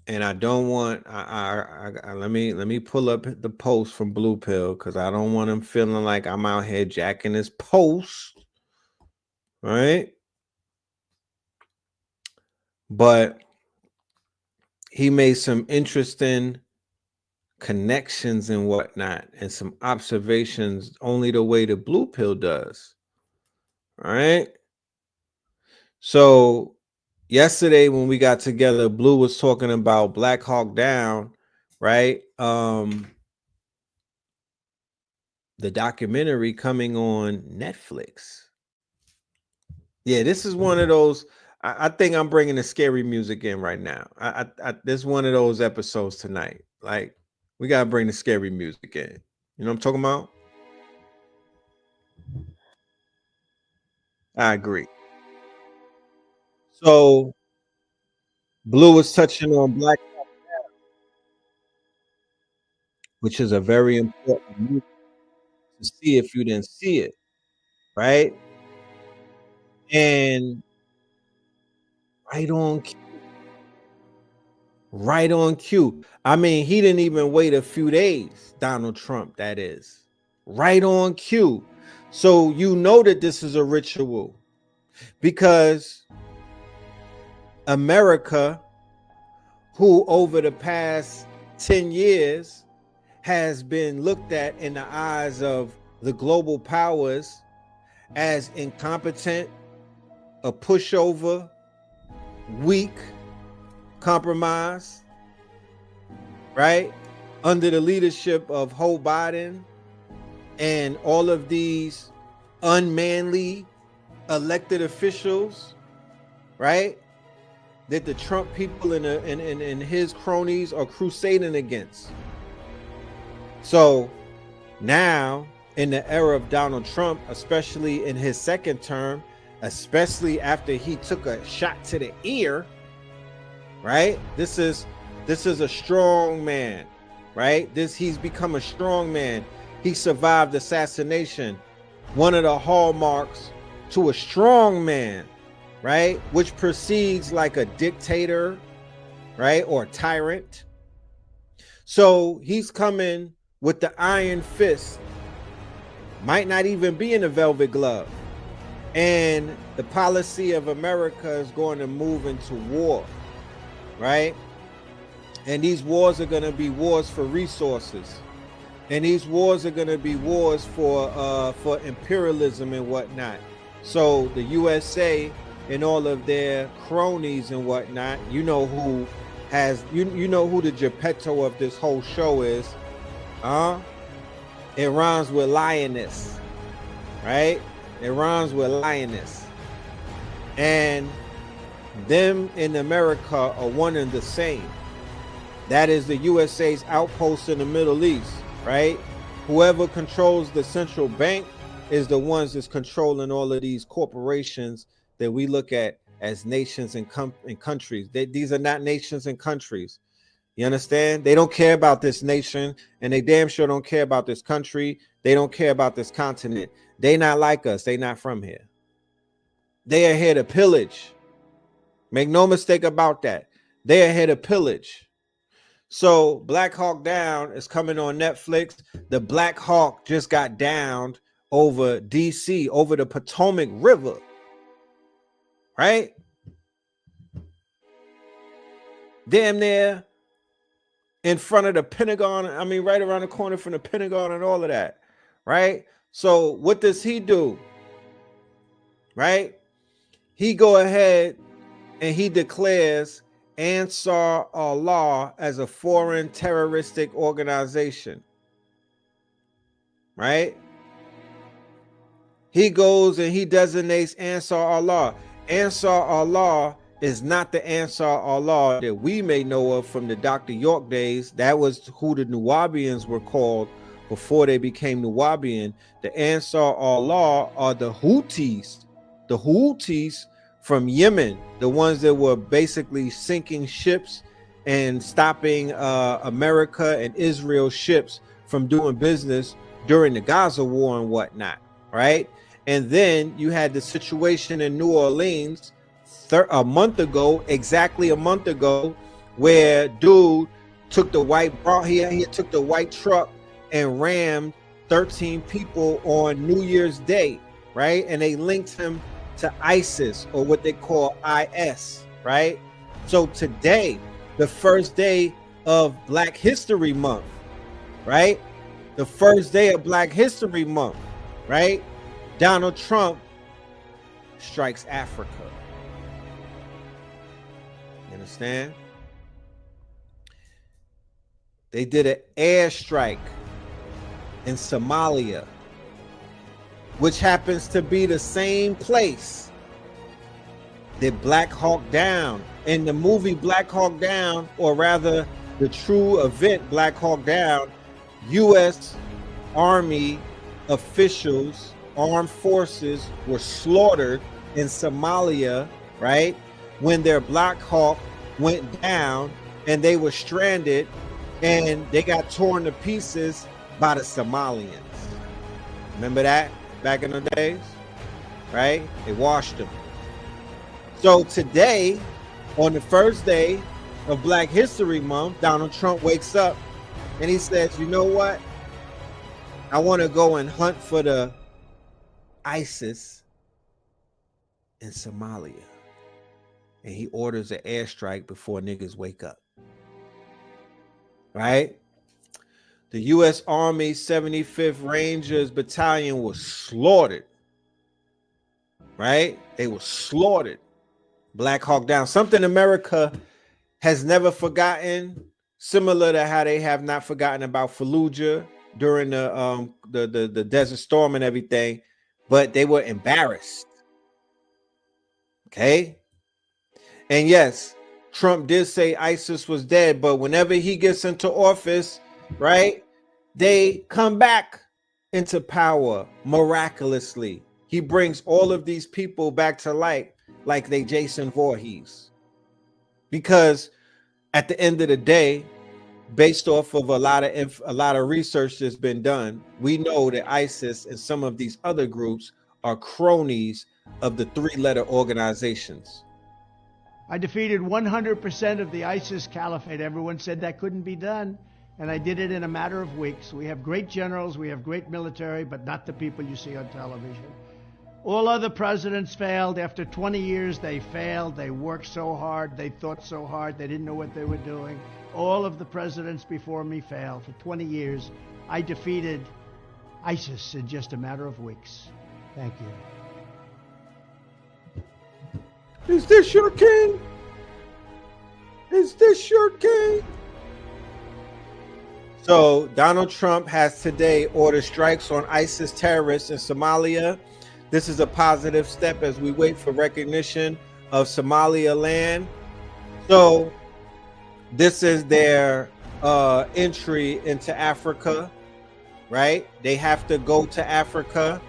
and I don't want let me pull up the post from Blue Pill because I don't want him feeling like I'm out here jacking his post, right? But he made some interesting connections and whatnot and some observations only the way the Blue Pill does. All right. So yesterday when we got together, Blue was talking about Black Hawk Down, right? The documentary coming on Netflix. Yeah, this is one of those. I think I'm bringing the scary music in right now. This is one of those episodes tonight. Like, we gotta bring the scary music in. You know what I'm talking about? I agree. So Blue was touching on Black, which is a very important movie to see if you didn't see it, right? And right on cue. Right on cue. I mean, he didn't even wait a few days, Donald Trump, that is. Right on cue. So you know that this is a ritual because America, who over the past 10 years has been looked at in the eyes of the global powers as incompetent, a pushover, weak, compromised, right? under the leadership of Joe Biden and all of these unmanly elected officials, right? That the Trump people and his cronies are crusading against. So now, in the era of Donald Trump, especially in his second term, especially after he took a shot to the ear, right? This is a strong man, right? He's become a strong man. He survived assassination, one of the hallmarks to a strong man, right? Which proceeds like a dictator, right? Or a tyrant. So he's coming with the iron fist, might not even be in a velvet glove. And the policy of America is going to move into war, right? And these wars are going to be wars for resources. And these wars are going to be wars for imperialism and whatnot. So the USA and all of their cronies and whatnot, you know who has, you know who the Geppetto of this whole show is, It rhymes with lioness, right? It rhymes with lioness. And them in America are one and the same. That is the USA's outpost in the Middle East, right? Whoever controls the central bank is the ones that's controlling all of these corporations that we look at as nations and countries. These are not nations and countries. You understand? They don't care about this nation, and they damn sure don't care about this country. They don't care about this continent. They not like us. They not from here. They are here to pillage. Make no mistake about that. They are here to pillage. So Black Hawk Down is coming on Netflix. The Black Hawk just got downed over DC, over the Potomac River, right? Damn near in front of the Pentagon. I mean, right around the corner from the Pentagon and all of that, right? So what does he do? Right? He go ahead and he declares Ansar Allah as a foreign terroristic organization, right? He goes and he designates Ansar Allah. Ansar Allah is not the Ansar Allah that we may know of from the Dr. York days. That was who the Nuwabians were called before they became Nuwabian. The Ansar Allah are the Houthis. The Houthis from Yemen, the ones that were basically sinking ships and stopping America and Israel ships from doing business during the Gaza war and whatnot, right? And then you had the situation in New Orleans exactly a month ago, where dude took the he took the white truck and rammed 13 people on New Year's Day, right? And they linked him to ISIS, or what they call IS, right? So today, the first day of Black History Month, right? The first day of Black History Month, right? Donald Trump strikes Africa. You understand? They did an airstrike in Somalia, which happens to be the same place that Black Hawk Down, in the movie Black Hawk Down, or rather the true event Black Hawk Down, U.S. Army officials, armed forces were slaughtered in Somalia, right? When their Black Hawk went down and they were stranded and they got torn to pieces by the Somalians. Remember that back in the days, right? They washed them. So today, on the first day of Black History Month, Donald Trump wakes up and he says, you know what? I want to go and hunt for the ISIS in Somalia. And he orders an airstrike before niggas wake up. Right? The U.S. Army 75th Rangers Battalion was slaughtered. Right? They were slaughtered. Black Hawk Down. Something America has never forgotten. similar to how they have not forgotten about Fallujah during the Desert Storm and everything, but they were embarrassed. Okay. And yes, Trump did say ISIS was dead, but whenever he gets into office, right, they come back into power miraculously. He brings all of these people back to life like they Jason Voorhees. Because at the end of the day, based off of a lot of research that's been done, we know that ISIS and some of these other groups are cronies of the three-letter organizations. I defeated 100% of the ISIS caliphate. Everyone said that couldn't be done, and I did it in a matter of weeks. We have great generals, we have great military, but not the people you see on television. All other presidents failed. After 20 years, they failed. They worked so hard, they thought so hard, they didn't know what they were doing. All of the presidents before me failed. For 20 years, I defeated ISIS in just a matter of weeks. Thank you. Is this your king? Is this your king? So Donald Trump has today ordered strikes on ISIS terrorists in Somalia. This is a positive step as we wait for recognition of Somaliland. So this is their entry into Africa, right? They have to go to Africa,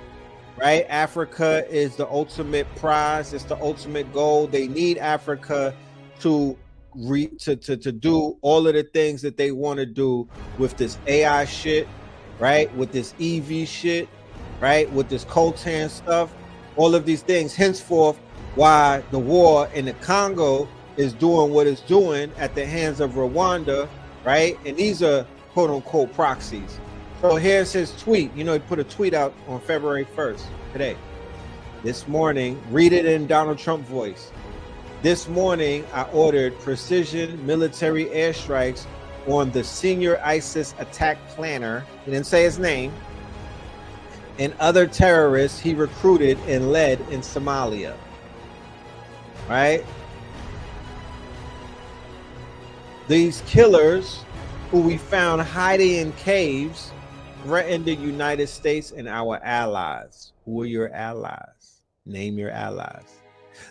right? Africa is the ultimate prize. It's the ultimate goal. They need Africa to do all of the things that they want to do with this AI shit, right? With this EV shit, right? With this coltan stuff, all of these things. Henceforth, why the war in the Congo is doing what it's doing at the hands of Rwanda, right? And these are quote unquote proxies. So here's his tweet. You know, he put a tweet out on February 1st, today. This morning, read it in Donald Trump voice. This morning, I ordered precision military airstrikes on the senior ISIS attack planner, he didn't say his name, and other terrorists he recruited and led in Somalia, right? These killers who we found hiding in caves threatened the United States and our allies. Who are your allies? Name your allies.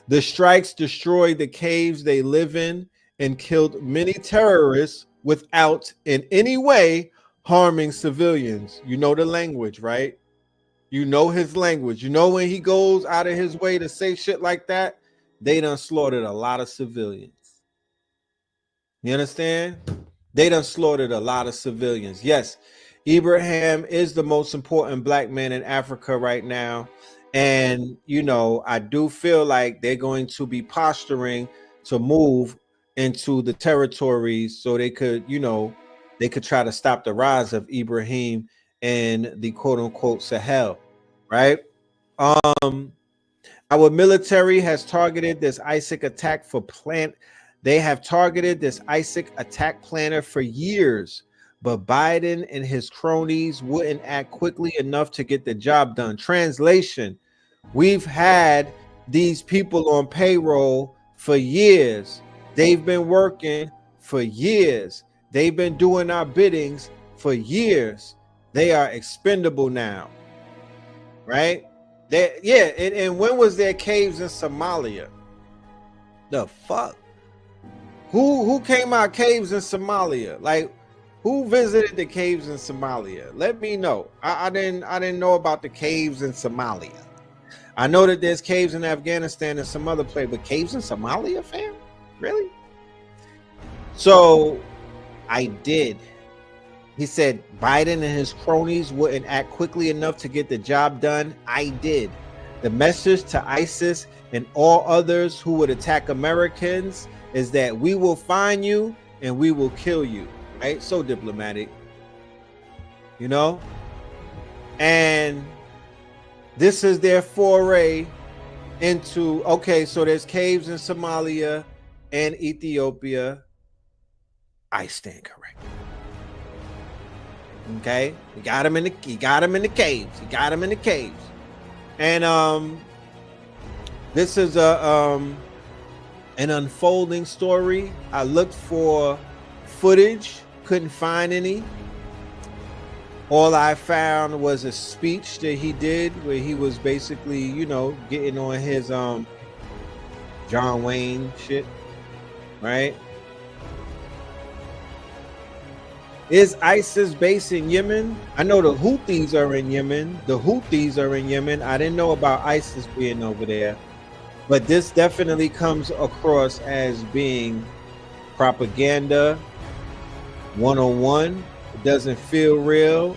The strikes destroyed the caves they live in and killed many terrorists without in any way harming civilians. You know the language, right? You know his language. You know when he goes out of his way to say shit like that, they done slaughtered a lot of civilians. You understand? They done slaughtered a lot of civilians. Yes, Ibrahim is the most important black man in Africa right now. And, you know, I do feel like they're going to be posturing to move into the territories so they could, you know, they could try to stop the rise of Ibrahim and the quote unquote Sahel, right? Our military has targeted this ISIS attack for They have targeted this ISIS attack planner for years, but Biden and his cronies wouldn't act quickly enough to get the job done. Translation: we've had these people on payroll for years. They've been working for years. They've been doing our biddings for years. They are expendable now, right? And when was there caves in Somalia? The fuck? Who came out caves in Somalia? Like, who visited the caves in Somalia? Let me know. I didn't know about the caves in Somalia. I know that there's caves in Afghanistan and some other place, but caves in Somalia, fam? Really? So I did. He said Biden and his cronies wouldn't act quickly enough to get the job done. I did. The message to ISIS and all others who would attack Americans is that we will find you and we will kill you. Right? So diplomatic, you know? And this is their foray into, okay, so there's caves in Somalia and Ethiopia. I stand corrected. Okay, he got him in the caves. He got him in the caves. And this is an unfolding story. I looked for footage, couldn't find any. All I found was a speech that he did where he was basically, you know, getting on his John Wayne shit, right? Is ISIS based in Yemen? I know the Houthis are in Yemen. The Houthis are in Yemen. I didn't know about ISIS being over there. But this definitely comes across as being propaganda 101. It doesn't feel real.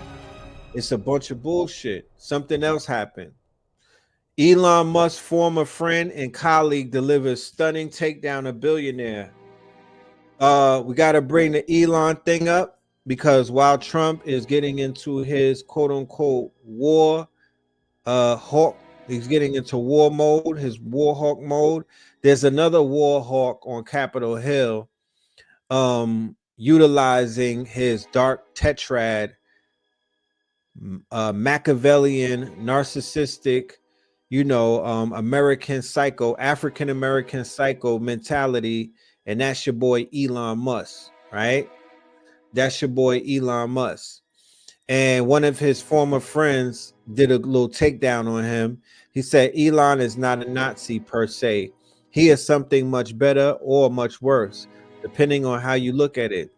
It's a bunch of bullshit. Something else happened. Elon Musk's former friend and colleague delivers stunning takedown of billionaire. We got to bring the Elon thing up because while Trump is getting into his quote unquote war hawk, he's getting into war mode, his war hawk mode. There's another war hawk on Capitol Hill utilizing his dark tetrad, Machiavellian, narcissistic, you know, American psycho, African American psycho mentality, and that's your boy Elon Musk, right? That's your boy Elon Musk. And one of his former friends did a little takedown on him. He said Elon is not a Nazi per se. He is something much better or much worse, depending on how you look at it.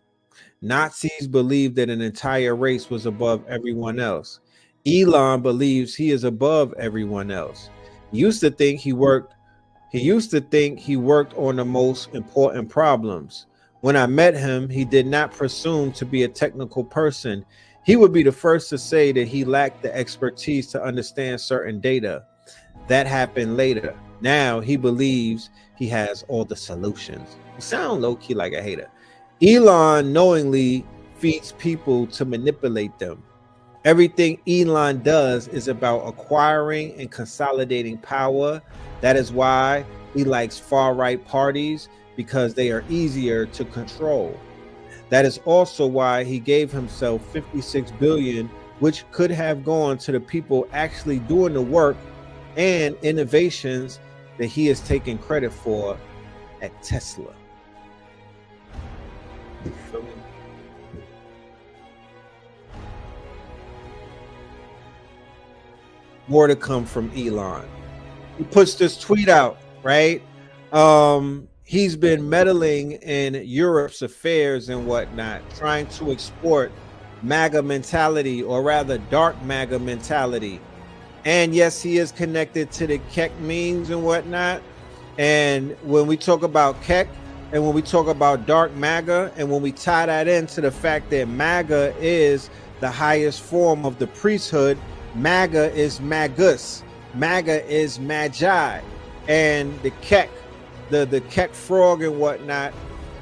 Nazis believed that an entire race was above everyone else. Elon believes he is above everyone else. He used to think he worked on the most important problems. When I met him, he did not presume to be a technical person. He would be the first to say that he lacked the expertise to understand certain data. That happened later. Now he believes he has all the solutions. You sound low-key like a hater. Elon knowingly feeds people to manipulate them. Everything Elon does is about acquiring and consolidating power. That is why he likes far-right parties, because they are easier to control. That is also why he gave himself 56 billion, which could have gone to the people actually doing the work and innovations that he is taking credit for at Tesla. More to come from Elon. He puts this tweet out, right? He's been meddling in Europe's affairs and whatnot, trying to export MAGA mentality, or rather dark MAGA mentality. And yes, he is connected to the Keck memes and whatnot. And when we talk about Keck, and when we talk about dark MAGA, and when we tie that into the fact that MAGA is the highest form of the priesthood, MAGA is Magus, MAGA is Magi, and the Keck, the Keck frog and whatnot,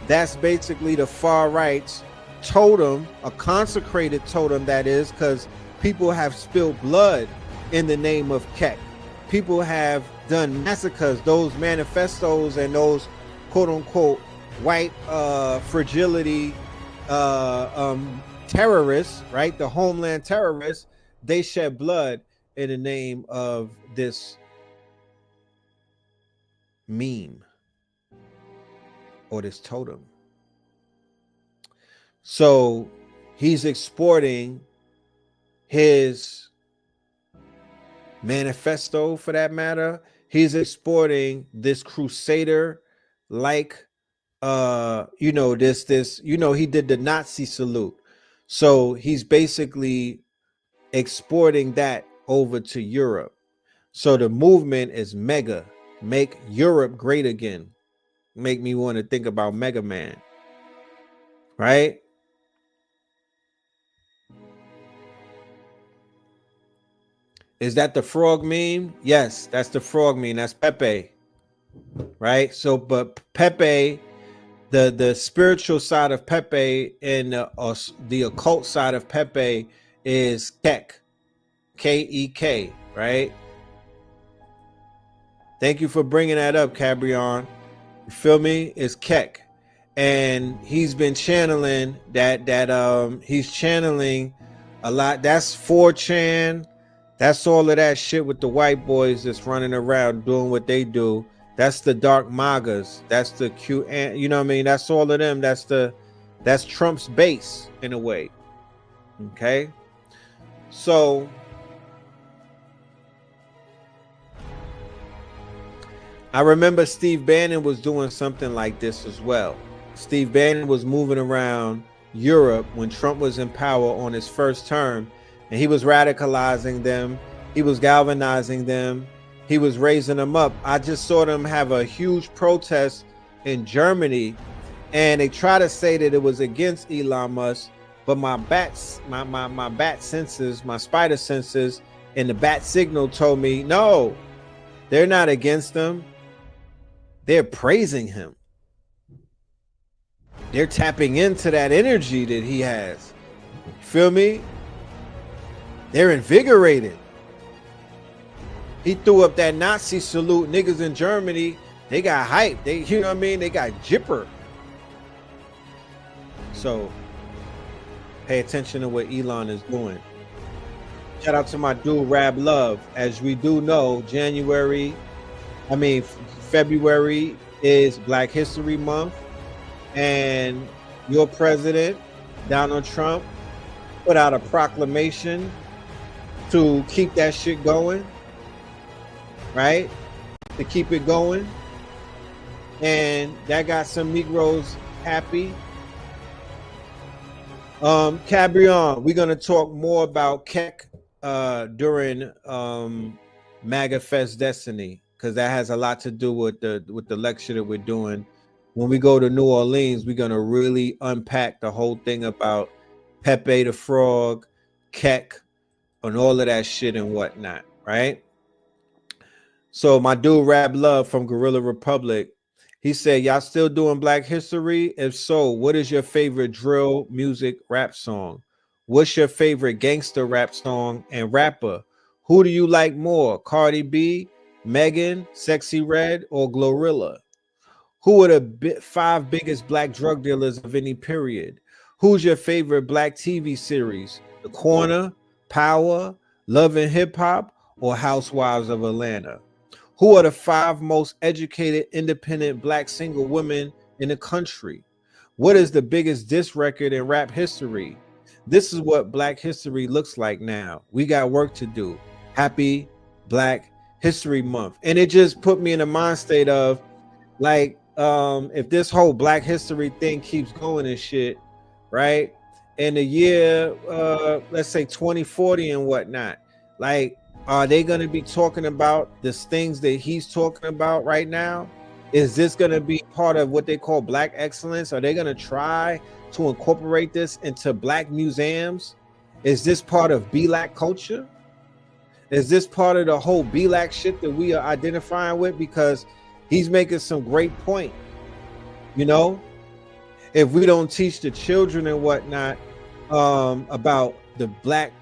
that's basically the far right's totem, a consecrated totem, that is, because people have spilled blood in the name of Keck. People have done massacres, those manifestos and those quote unquote white fragility terrorists, right? The homeland terrorists, they shed blood in the name of this meme or this totem. So he's exporting his manifesto, for that matter. He's exporting this crusader like you know, this you know, he did the Nazi salute. So he's basically exporting that over to Europe. So the movement is mega, make Europe great again. Make me want to think about Mega Man, right? Is that the frog meme? Yes, that's the frog meme. That's Pepe, right? So, but Pepe, the spiritual side of Pepe and the occult side of Pepe is Keck, K-E-K, right? Thank you for bringing that up, Cabrion. You feel me? It's Keck, and he's been channeling that he's channeling a lot. That's 4chan. That's all of that shit with the white boys that's running around doing what they do. That's the dark MAGAs. That's the Q, you know what I mean? That's all of them. That's the That's Trump's base in a way. Okay. So I remember Steve Bannon was doing something like this as well. Steve Bannon was moving around Europe when Trump was in power on his first term, and he was radicalizing them. He was galvanizing them. He was raising them up. I just saw them have a huge protest in Germany, and they try to say that it was against Elon Musk, but my bat senses, my spider senses, and the bat signal told me, no, they're not against him. They're praising him. They're tapping into that energy that he has. Feel me? They're invigorated. He threw up that Nazi salute. Niggas in Germany, they got hype. They, you know what I mean? They got jipper. So pay attention to what Elon is doing. Shout out to my dude Rab Love. As we do know, February is Black History Month, and your president, Donald Trump, put out a proclamation to keep that shit going, right? To keep it going. And that got some Negroes happy. Cabrion, we're gonna talk more about Keck during MAGAFEST Destiny, because that has a lot to do with the lecture that we're doing. When we go to New Orleans, we're gonna really unpack the whole thing about Pepe the Frog, Keck, and all of that shit and whatnot, right? So my dude Rab Love from Guerrilla Republic, he said, y'all still doing Black History? If so, what is your favorite drill music rap song? What's your favorite gangster rap song and rapper? Who do you like more, Cardi B, Megan, Sexy Red, or Glorilla? Who are the 5 biggest black drug dealers of any period? Who's your favorite black TV series? The Corner, Power, Love and Hip Hop, or Housewives of Atlanta? Who are the 5 most educated independent black single women in the country? What is the biggest diss record in rap history? This is what Black History looks like now. We got work to do. Happy Black History Month. And it just put me in a mind state of, like, if this whole Black History thing keeps going and shit, right? In the year, let's say 2040 and whatnot, like, are they going to be talking about the things that he's talking about right now? Is this going to be part of what they call Black excellence? Are they going to try to incorporate this into Black museums? Is this part of Black culture? Is this part of the whole Black shit that we are identifying with? Because he's making some great point. You know, if we don't teach the children and whatnot about the Black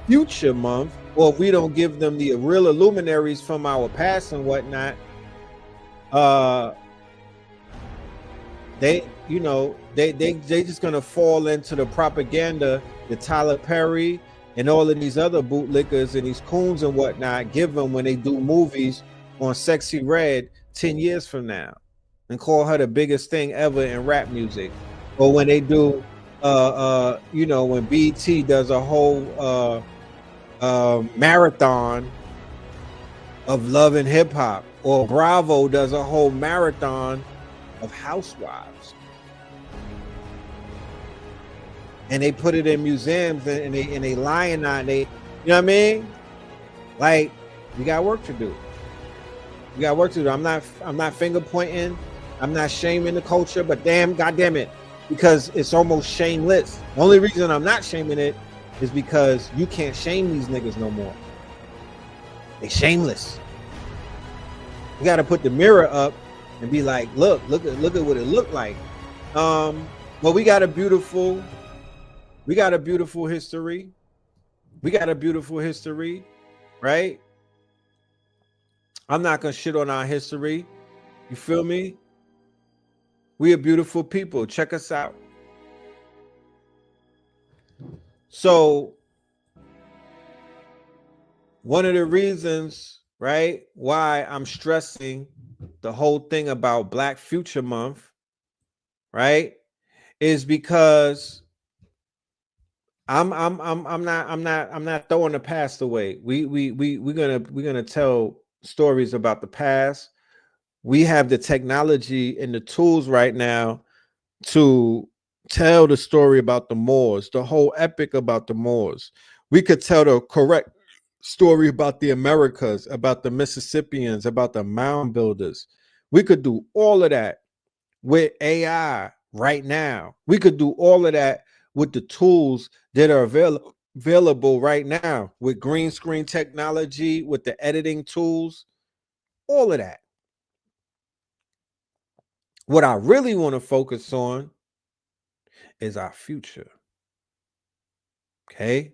Future Month, or if we don't give them the real luminaries from our past and whatnot, they just gonna fall into the propaganda that Tyler Perry and all of these other bootlickers and these coons and whatnot give them when they do movies on Sexy Red 10 years from now and call her the biggest thing ever in rap music. Or when they do when BET does a whole marathon of Love and Hip Hop, or Bravo does a whole marathon of Housewives, and they put it in museums and they lionize, they, you know what I mean? Like, we got work to do. We got work to do. I'm not finger pointing. I'm not shaming the culture, but goddamn it, because it's almost shameless. The only reason I'm not shaming it is because you can't shame these niggas no more. They shameless. You got to put the mirror up and be like, look at what it looked like. But we got a beautiful history. We got a beautiful history, right? I'm not gonna shit on our history. You feel me? We are beautiful people. Check us out. So one of the reasons, right, why I'm stressing the whole thing about Black Future Month, right, is because I'm not throwing the past away. We're gonna tell stories about the past. We have the technology and the tools right now to tell the story about the Moors, the whole epic about the Moors. We could tell the correct story about the Americas, about the Mississippians, about the mound builders. We could do all of that with AI right now. We could do all of that with the tools that are available right now with green screen technology, with the editing tools, all of that. What I really want to focus on is our future. Okay.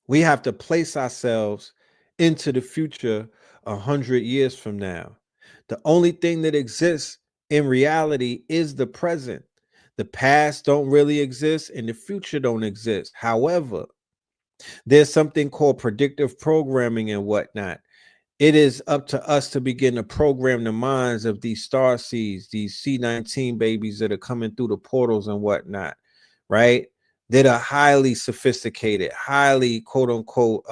We have to place ourselves into the future 100 years from now. The only thing that exists in reality is the present. The past don't really exist and the future don't exist. However, there's something called predictive programming and whatnot. It is up to us to begin to program the minds of these star seeds, these C19 babies that are coming through the portals and whatnot, right? That are highly sophisticated, highly quote unquote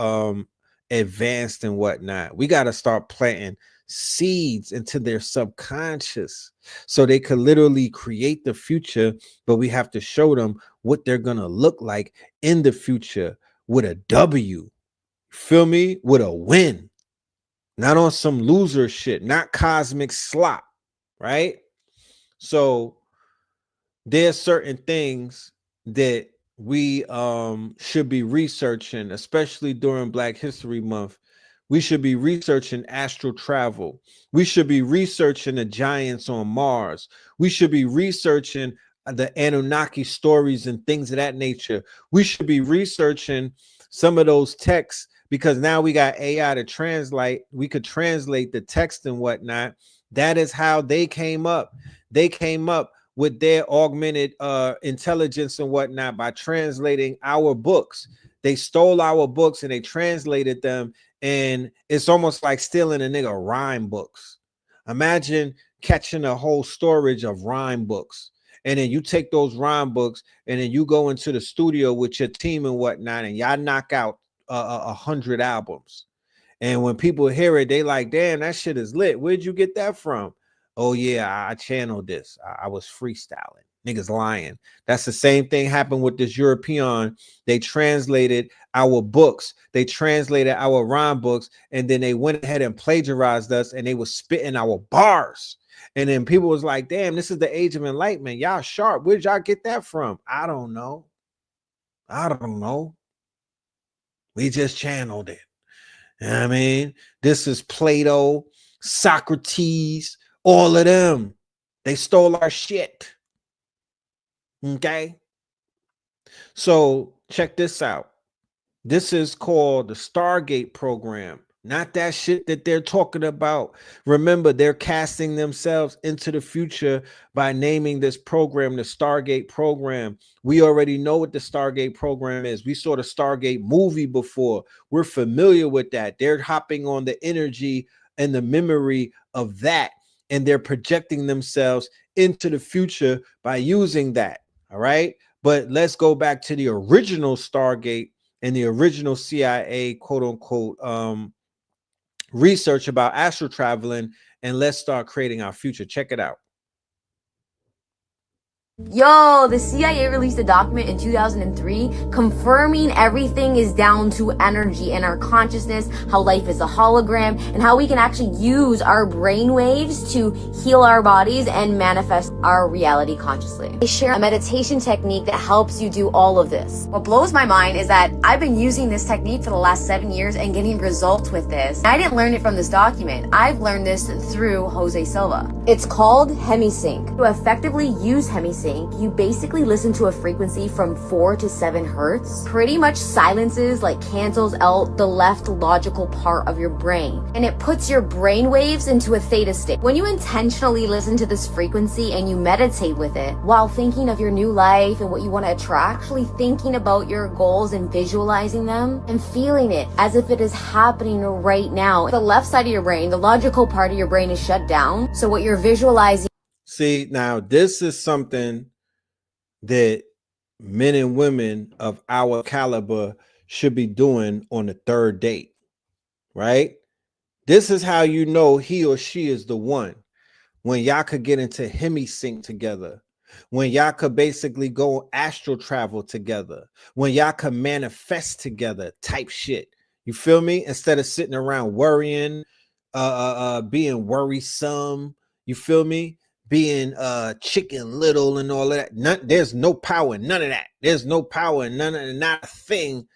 advanced and whatnot. We got to start planting seeds into their subconscious so they could literally create the future, but we have to show them what they're gonna look like in the future with a W. Feel me? With a win. Not on some loser shit, not cosmic slop, right? So there's certain things that we should be researching, especially during Black History Month. We should be researching astral travel. We should be researching the giants on Mars. We should be researching the Anunnaki stories and things of that nature. We should be researching some of those texts because now we got AI to translate. We could translate the text and whatnot. That is how they came up. They came up with their augmented intelligence and whatnot by translating our books. They stole our books and they translated them. And it's almost like stealing a nigga rhyme books. Imagine catching a whole storage of rhyme books. And then you take those rhyme books and then you go into the studio with your team and whatnot, and y'all knock out 100 albums. And when people hear it, they like, damn, that shit is lit. Where'd you get that from? Oh yeah, I channeled this. I was freestyling. Niggas lying. That's the same thing happened with this European. They translated our books. They translated our rhyme books, and then they went ahead and plagiarized us, and they was spitting our bars. And then people was like, damn, this is the age of enlightenment. Y'all sharp. Where'd y'all get that from? I don't know. I don't know. We just channeled it. You know what I mean? This is Plato, Socrates, all of them. They stole our shit. Okay. So check this out. This is called the Stargate program. Not that shit that they're talking about. Remember, they're casting themselves into the future by naming this program the Stargate program. We already know what the Stargate program is. We saw the Stargate movie before. We're familiar with that. They're hopping on the energy and the memory of that, and they're projecting themselves into the future by using that. All right. But let's go back to the original Stargate and the original CIA, quote unquote, research about astral traveling, and let's start creating our future. Check it out. Yo, the CIA released a document in 2003 confirming everything is down to energy and our consciousness, how life is a hologram, and how we can actually use our brain waves to heal our bodies and manifest our reality consciously. They share a meditation technique that helps you do all of this. What blows my mind is that I've been using this technique for the last 7 years and getting results with this. I didn't learn it from this document. I've learned this through Jose Silva. It's called HemiSync. To effectively use HemiSync, you basically listen to a frequency from 4 to 7 hertz. Pretty much silences, like cancels out the left logical part of your brain. And it puts your brain waves into a theta state. When you intentionally listen to this frequency and you meditate with it, while thinking of your new life and what you want to attract, actually thinking about your goals and visualizing them and feeling it as if it is happening right now. The left side of your brain, the logical part of your brain is shut down. So what you're visualizing See, now this is something that men and women of our caliber should be doing on the third date, right? This is how you know he or she is the one. When y'all could get into hemi sync together, when y'all could basically go astral travel together, when y'all could manifest together type shit. You feel me? Instead of sitting around worrying, being worrisome, you feel me? Being chicken little and all of that. There's no power in none of that. There's no power in none of, not a thing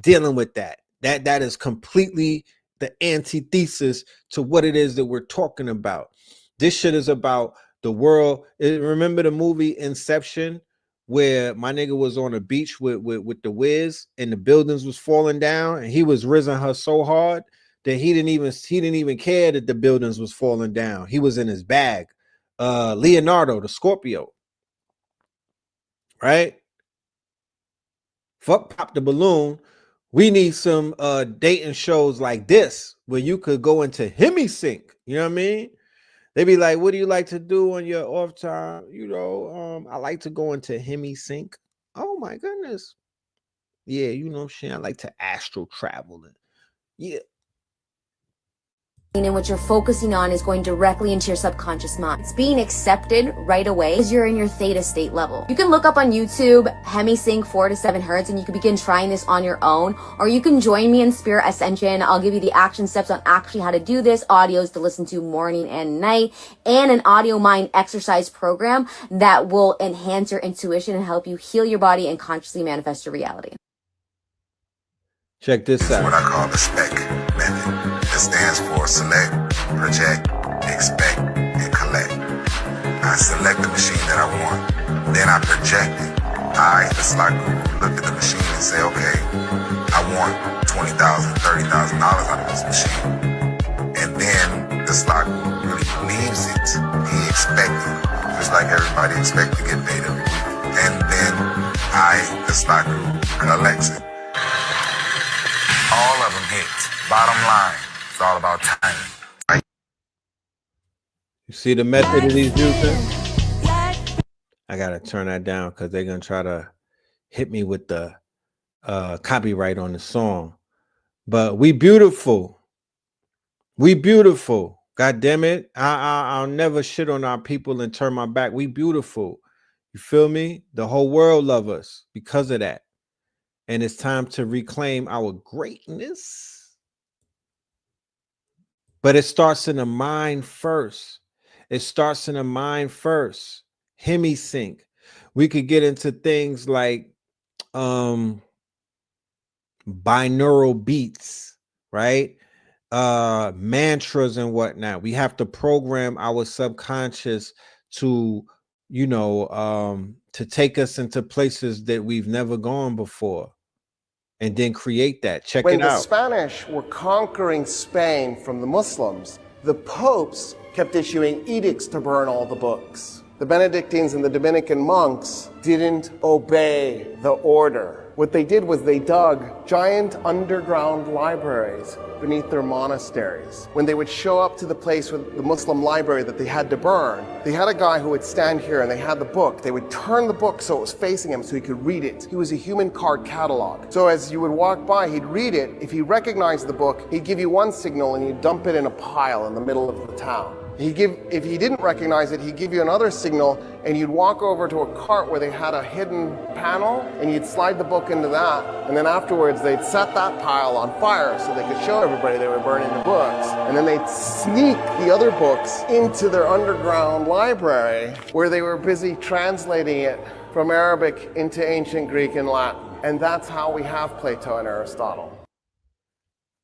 dealing with that. That is completely the antithesis to what it is that we're talking about. This shit is about the world. Remember the movie Inception, where my nigga was on a beach with the Wiz and the buildings was falling down, and he was rizzing her so hard that he didn't even care that the buildings was falling down. He was in his bag. Leonardo, the Scorpio, right? Fuck pop the balloon. We need some dating shows like this where you could go into hemi sync. You know what I mean? They be like, what do you like to do on your off time? You know, I like to go into hemi sync. Oh my goodness. Yeah, you know, shit, I like to astral travel. Yeah. And what you're focusing on is going directly into your subconscious mind. It's being accepted right away as you're in your theta state level. You can look up on YouTube HemiSync 4 to 7 hertz and you can begin trying this on your own, or you can join me in Spirit Ascension. I'll give you the action steps on actually how to do this, audios to listen to morning and night, and an audio mind exercise program that will enhance your intuition and help you heal your body and consciously manifest your reality. Check this out. What I call the SPEC method. It stands for select, project, expect, and collect. I select the machine that I want, then I project it. I, the slot guru, look at the machine and say, okay, I want $20,000, $30,000 out of this machine. And then the slot guru really believes it. He expects it, just like everybody expects to get paid every week. And then I, the slot guru, collects it. All of them hit. Bottom line, it's all about timing. Right? You see the method that he's using? I gotta turn that down because they're gonna try to hit me with the copyright on the song. But we beautiful. We beautiful. God damn it. I'll never shit on our people and turn my back. We beautiful. You feel me? The whole world love us because of that. And it's time to reclaim our greatness. But it starts in the mind first. It starts in the mind first. Hemi sync. We could get into things like binaural beats, right? Mantras and whatnot. We have to program our subconscious to, you know, to take us into places that we've never gone before. And then create that. Check it out. When the Spanish were conquering Spain from the Muslims, the popes kept issuing edicts to burn all the books. The Benedictines and the Dominican monks didn't obey the order. What they did was they dug giant underground libraries beneath their monasteries. When they would show up to the place with the Muslim library that they had to burn, they had a guy who would stand here and they had the book. They would turn the book so it was facing him so he could read it. He was a human card catalog. So as you would walk by, he'd read it. If he recognized the book, he'd give you one signal and you'd dump it in a pile in the middle of the town. If he didn't recognize it, he'd give you another signal and you'd walk over to a cart where they had a hidden panel and you'd slide the book into that, and then afterwards they'd set that pile on fire so they could show everybody they were burning the books, and then they'd sneak the other books into their underground library where they were busy translating it from Arabic into ancient Greek and Latin. And that's how we have Plato and Aristotle.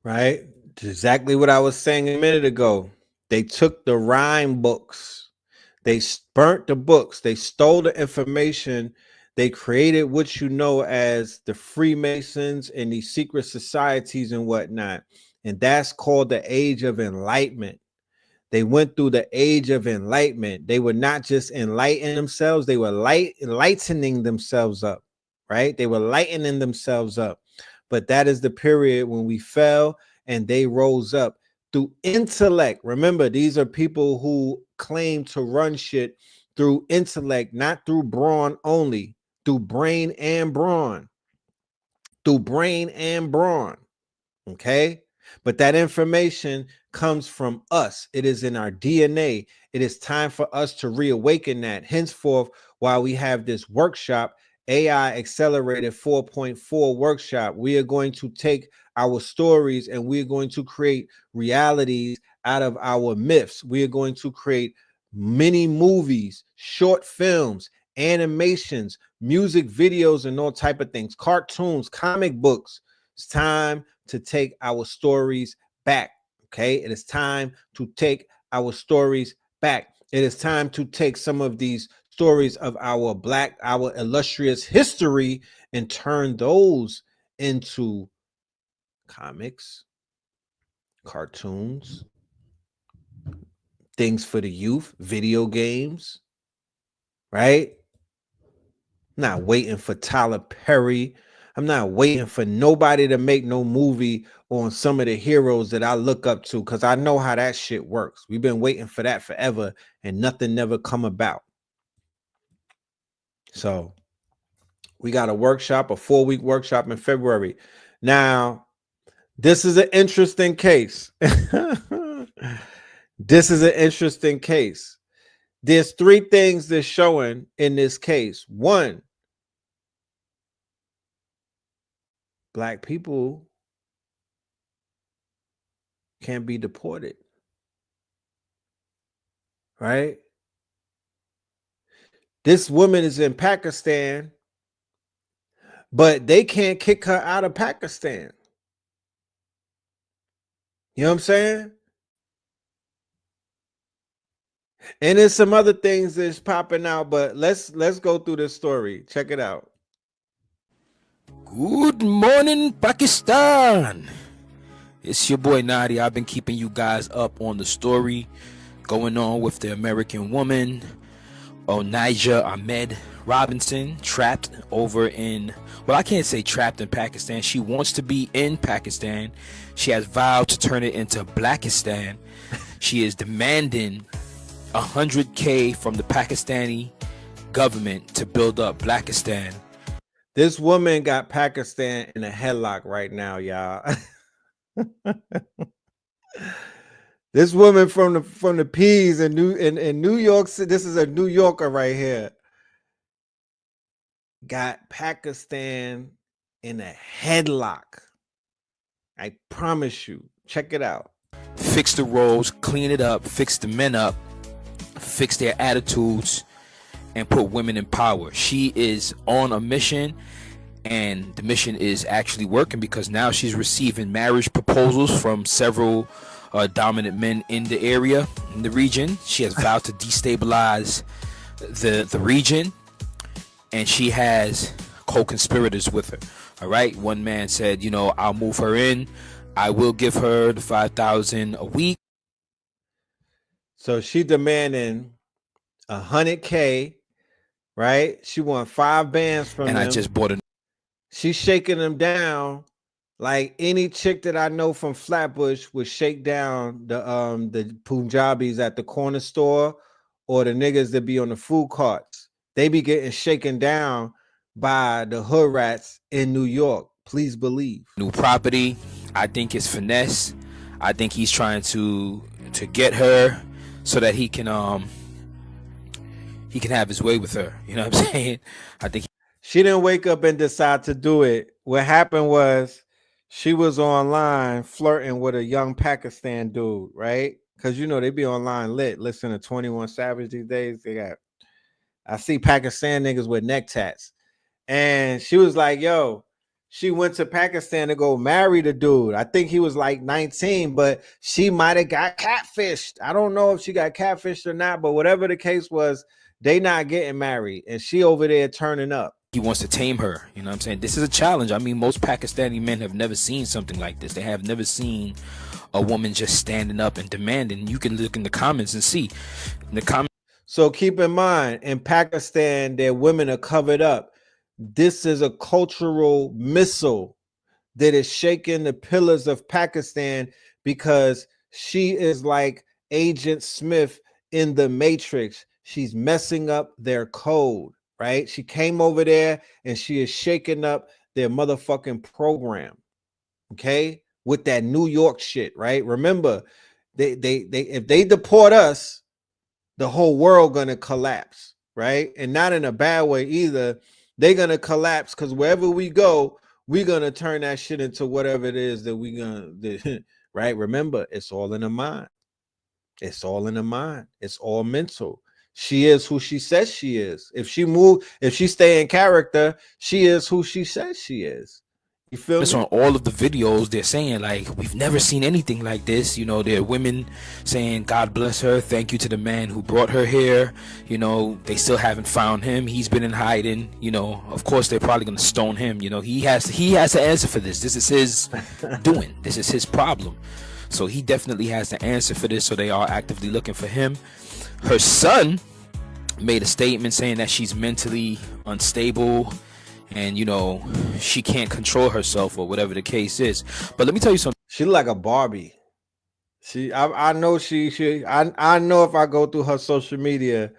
Right? Exactly what I was saying a minute ago. They took the rhyme books. They burnt the books. They stole the information. They created what you know as the Freemasons and these secret societies and whatnot. And that's called the Age of Enlightenment. They went through the Age of Enlightenment. They were not just enlightening themselves. They were lightening themselves up, right? They were lightening themselves up. But that is the period when we fell and they rose up. Through intellect. Remember, these are people who claim to run shit through intellect, not through brawn only, through brain and brawn, through brain and brawn. Okay. But that information comes from us. It is in our DNA. It is time for us to reawaken that. Henceforth, while we have this workshop, AI Accelerated 4.4 workshop, we are going to take our stories and we're going to create realities out of our myths. We are going to create mini movies, short films, animations, music videos, and all type of things, cartoons, comic books. It's time to take our stories back. Okay, it is time to take our stories back. It is time to take some of these stories of our illustrious history and turn those into comics, cartoons, things for the youth, video games, right? Not waiting for Tyler Perry. I'm not waiting for nobody to make no movie on some of the heroes that I look up to, because I know how that shit works. We've been waiting for that forever and nothing never come about. So we got a workshop, a 4-week workshop in February. Now, this is an interesting case. This is an interesting case. There's 3 things that's showing in this case. 1, Black people can't be deported, right? This woman is in Pakistan, but they can't kick her out of Pakistan. You know what I'm saying? And there's some other things that's popping out, but let's go through this story. Check it out. Good morning, Pakistan. It's your boy Nadi. I've been keeping you guys up on the story going on with the American woman, Onijah Ahmed Robinson, trapped over in, well, I can't say trapped in Pakistan. She wants to be in Pakistan. She has vowed to turn it into Blackistan. She is demanding $100K from the Pakistani government to build up Blackistan. This woman got Pakistan in a headlock right now, y'all. This woman from the P's in New York City, this is a New Yorker right here, got Pakistan in a headlock. I promise you. Check it out. Fix the roads, clean it up, fix the men up, fix their attitudes, and put women in power. She is on a mission, and the mission is actually working, because now she's receiving marriage proposals from several dominant men in the area, in the region. She has vowed to destabilize the region, and she has co-conspirators with her. All right, one man said, you know, I'll move her in, I will give her the $5,000 a week. So she demanding $100K, right? She won 5 bands from and him. I just bought a. She's shaking them down like any chick that I know from Flatbush would shake down the Punjabis at the corner store, or the niggas that be on the food carts. They be getting shaken down by the hood rats in New York. Please believe. New property. I think it's finesse. I think he's trying to get her so that he can have his way with her. You know what I'm saying? I think she didn't wake up and decide to do it. What happened was she was online flirting with a young Pakistan dude, right? Because you know they be online lit. Listen to 21 Savage these days. I see Pakistan niggas with neck tats. And she was like, yo, she went to Pakistan to go marry the dude. I think he was like 19, but she might have got catfished. I don't know if she got catfished or not, but whatever the case was, they not getting married. And she over there turning up. He wants to tame her. You know what I'm saying? This is a challenge. I mean, most Pakistani men have never seen something like this. They have never seen a woman just standing up and demanding. You can look in the comments and see. In the comments. So keep in mind, in Pakistan, their women are covered up. This is a cultural missile that is shaking the pillars of Pakistan, because she is like Agent Smith in the matrix. She's messing up their code, right? She came over there and she is shaking up their motherfucking program, okay? With that New York shit, right? Remember, they if they deport us, the whole world gonna collapse, right? And not in a bad way either. They're gonna collapse because wherever we go, we're gonna turn that shit into whatever it is that we gonna do, right? Remember, it's all in the mind. It's all in the mind. It's all mental. She is who she says she is. If she stay in character, she is who she says she is. You feel It's me? on all of the videos. They're saying like, we've never seen anything like this. You know, there are women saying, God bless her, thank you to the man who brought her here. You know, they still haven't found him. He's been in hiding. You know, of course they're probably gonna stone him. You know, he has to answer for this. This is his doing. This is his problem. So he definitely has to answer for this. So they are actively looking for him. Her son made a statement saying that she's mentally unstable and, you know, she can't control herself or whatever the case is. But let me tell you something. She like a Barbie. I know I know if I go through her social media,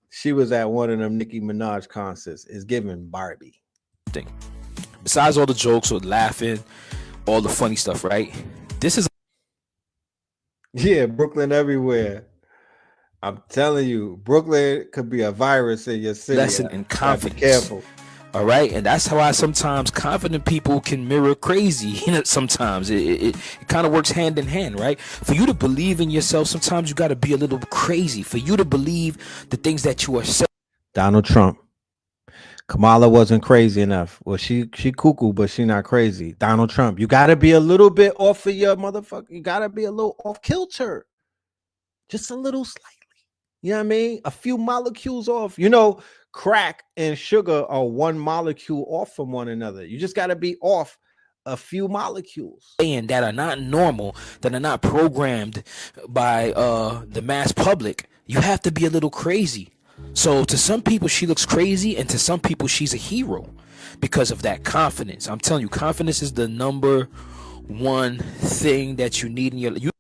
she was at one of them Nicki Minaj concerts. It's giving Barbie. Besides all the jokes or laughing, all the funny stuff, right? This is Brooklyn everywhere. I'm telling you, Brooklyn could be a virus in your city. lesson in confidence. Be careful. All right, and that's how sometimes confident people can mirror crazy. You know, sometimes it kind of works hand in hand, right? For you to believe in yourself, sometimes you got to be a little crazy. For you to believe the things that you are saying. Donald Trump. Kamala wasn't crazy enough. Well, she cuckoo, but she not crazy. Donald Trump, you got to be a little bit off of your motherfucker. You got to be a little off kilter. Just a little slightly. You know what I mean? A few molecules off. You know, crack and sugar are one molecule off from one another. You just got to be off a few molecules. That are not normal, that are not programmed by the mass public. You have to be a little crazy. So to some people, she looks crazy, and to some people, she's a hero because of that confidence. I'm telling you, confidence is the number one thing that you need in your life.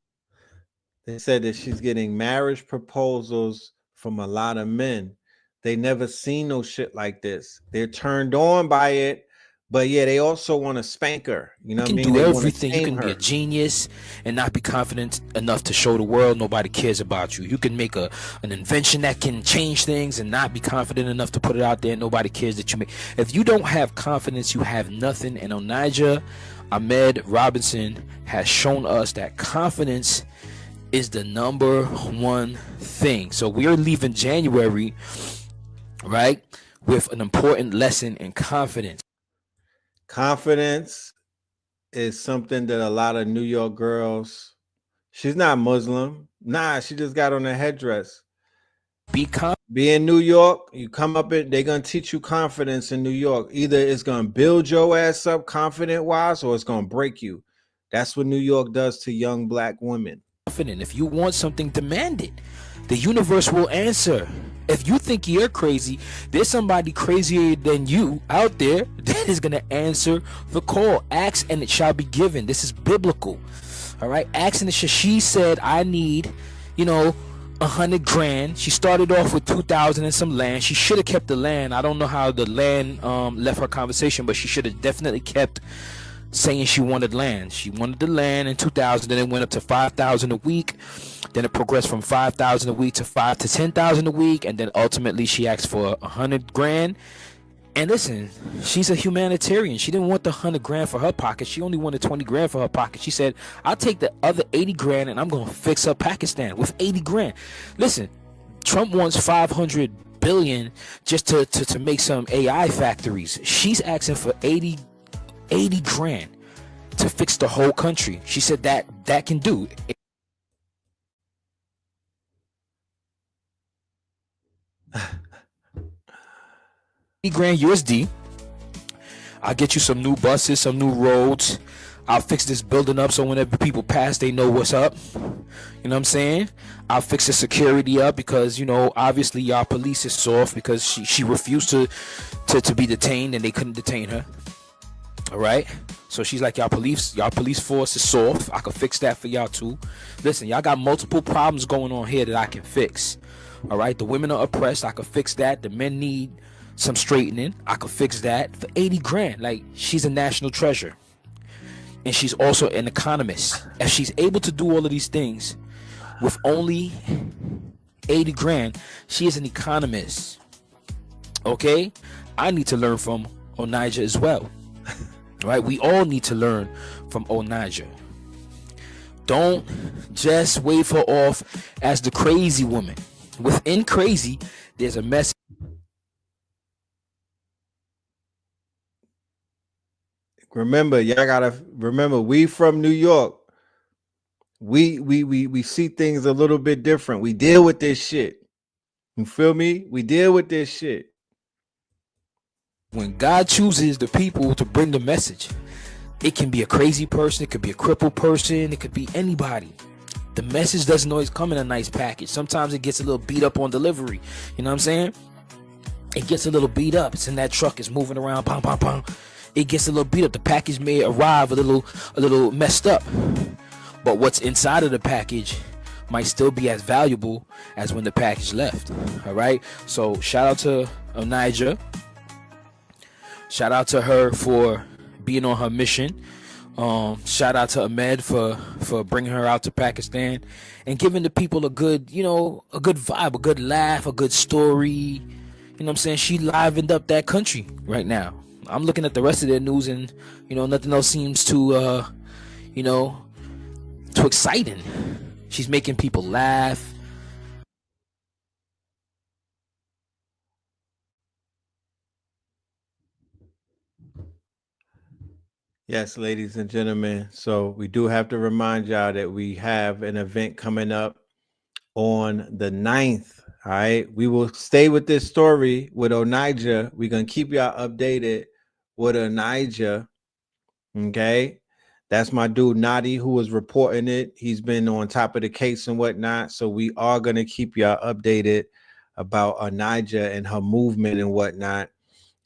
They said that she's getting marriage proposals from a lot of men. They never seen no shit like this. They're turned on by it, but yeah, they also want to spank her. You know what I mean? You can do They wanna everything. You tame can be her. a genius and not be confident enough to show the world nobody cares about you. You can make an invention that can change things and not be confident enough to put it out there. Nobody cares that you make. If you don't have confidence, you have nothing. And Onijah Ahmed Robinson has shown us that confidence is the number one thing. So we are leaving January, right, with an important lesson in confidence. Confidence is something that a lot of New York girls, she's not Muslim. Nah, she just got on a headdress. Be in New York, you come up in, they're going to teach you confidence in New York. Either it's going to build your ass up confident wise or it's going to break you. That's what New York does to young black women. If you want something, demand it. The universe will answer. If you think you're crazy, there's somebody crazier than you out there that is going to answer the call. Ask and it shall be given. This is biblical. All right. Ask and it shall. She said, I need, 100 grand. She started off with 2,000 and some land. She should have kept the land. I don't know how the land left her conversation, but she should have definitely kept saying she wanted land. She wanted the land in 2000, then it went up to 5,000 a week. Then it progressed from 5,000 a week to 5,000 to 10,000 a week, and then ultimately she asked for 100 grand. And listen, she's a humanitarian. She didn't want the 100 grand for her pocket. She only wanted 20 grand for her pocket. She said, I'll take the other 80 grand and I'm going to fix up Pakistan with 80 grand. Listen, Trump wants 500 billion just to make some AI factories. She's asking for 80 grand to fix the whole country. She said that can do. 80 grand USD. I'll get you some new buses, some new roads. I'll fix this building up so whenever people pass, they know what's up. You know what I'm saying? I'll fix the security up because, obviously y'all police is soft because she refused to be detained and they couldn't detain her. All right. So she's like, y'all police force is soft. I can fix that for y'all too. Listen, y'all got multiple problems going on here that I can fix. All right. The women are oppressed. I can fix that. The men need some straightening. I could fix that for 80 grand. Like, she's a national treasure. And she's also an economist. If she's able to do all of these things with only 80 grand, she is an economist. Okay? I need to learn from Onija as well. Right? We all need to learn from Onija. Don't just wave her off as the crazy woman. Within crazy, there's a message. Remember, y'all gotta remember, we from New York. We see things a little bit different. We deal with this shit. You feel me? We deal with this shit. When God chooses the people to bring the message, it can be a crazy person, it could be a crippled person, it could be anybody. The message doesn't always come in a nice package. Sometimes it gets a little beat up on delivery. You know what I'm saying? It gets a little beat up. It's in that truck, it's moving around, pom pom pom. It gets a little beat up. The package may arrive a little messed up, but what's inside of the package might still be as valuable as when the package left. All right. So shout out to Onija. Shout out to her for being on her mission. Shout out to Ahmed for bringing her out to Pakistan and giving the people a good vibe, a good laugh, a good story. You know what I'm saying? She livened up that country right now. I'm looking at the rest of their news and, nothing else seems too exciting. She's making people laugh. Yes, ladies and gentlemen. So we do have to remind y'all that we have an event coming up on the 9th. All right. We will stay with this story with Onija. We're going to keep y'all updated with Onija. Okay. That's my dude, Nadi, who was reporting it. He's been on top of the case and whatnot. So we are going to keep y'all updated about Onija and her movement and whatnot.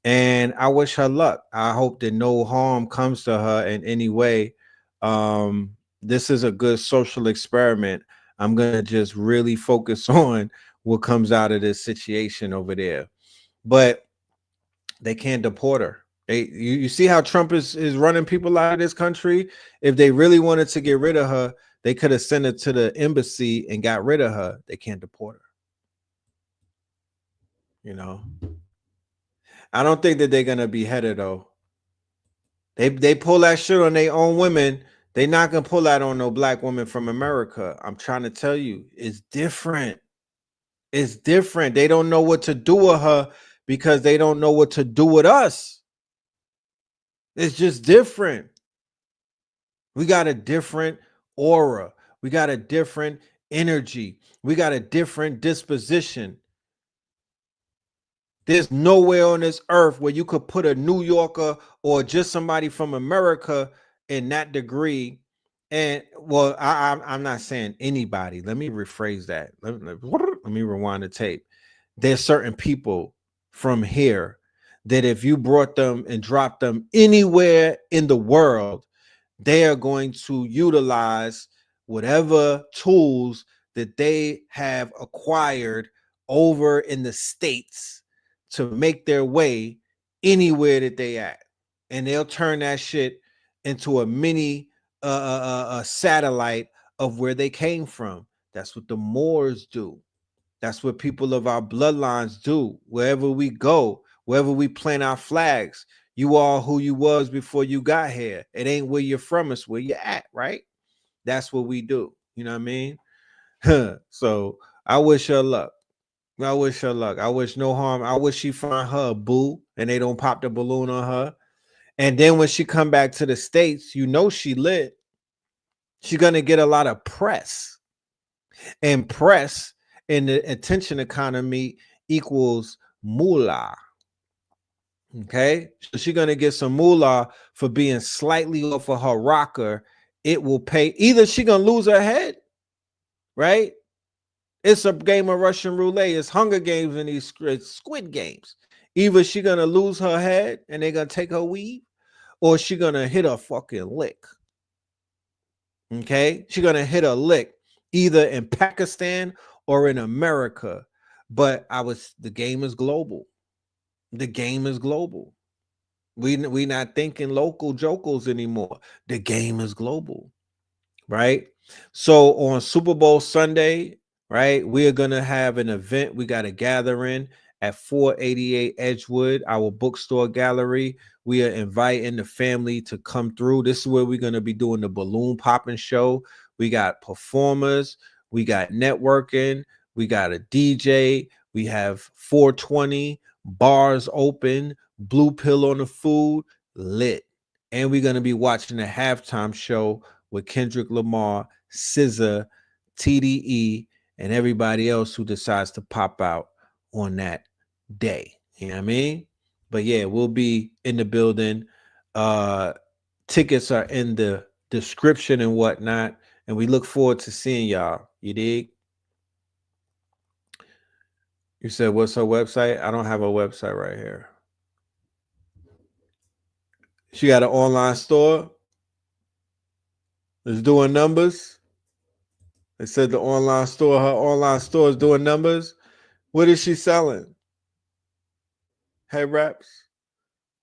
And I wish her luck. I hope that no harm comes to her in any way. This is a good social experiment. I'm going to just really focus on what comes out of this situation over there. But they can't deport her. You see how Trump is running people out of this country? If they really wanted to get rid of her, they could have sent her to the embassy and got rid of her. They can't deport her. I don't think that they're gonna behead her though. They pull that shit on their own women. They're not gonna pull that on no black woman from America. I'm trying to tell you, it's different. It's different. They don't know what to do with her because they don't know what to do with us. It's just different. We got a different aura. We got a different energy. We got a different disposition. There's nowhere on this earth where you could put a New Yorker or just somebody from America in that degree. And well, I'm not saying anybody. Let me rephrase that. Let me rewind the tape. There's certain people from here that if you brought them and dropped them anywhere in the world, they are going to utilize whatever tools that they have acquired over in the States to make their way anywhere that they at, and they'll turn that shit into a mini satellite of where they came from. That's what the Moors do. That's what people of our bloodlines do. Wherever we go, wherever we plant our flags, you are who you was before you got here. It ain't where you're from, it's where you're at, right? That's what we do. You know what I mean? So I wish her luck. I wish her luck. I wish no harm. I wish she find her a boo and they don't pop the balloon on her. And then when she come back to the States, she lit. She's going to get a lot of press. And press in the attention economy equals moolah. Okay? So she's going to get some moolah for being slightly off of her rocker. It will pay. Either she's going to lose her head, right? It's a game of Russian roulette. It's Hunger Games and these Squid Games. Either she's going to lose her head and they're going to take her weed, or she gonna hit a fucking lick. Okay, she's gonna hit a lick either in Pakistan or in America. But the game is global. The game is global. We not thinking local jokos anymore. The game is global, right? So on Super Bowl Sunday, right, we are gonna have an event. We got a gathering at 488 Edgewood, our bookstore gallery. We are inviting the family to come through. This is where we're gonna be doing the balloon popping show. We got performers, we got networking, we got a DJ, we have 420 bars open, blue pill on the food, lit. And we're gonna be watching the halftime show with Kendrick Lamar, SZA, TDE, and everybody else who decides to pop out on that day. You know what I mean? But yeah, we'll be in the building. Tickets are in the description and whatnot. And we look forward to seeing y'all. You dig? You said, what's her website? I don't have a website right here. She got an online store. It's doing numbers. They said her online store is doing numbers. What is she selling? Head wraps.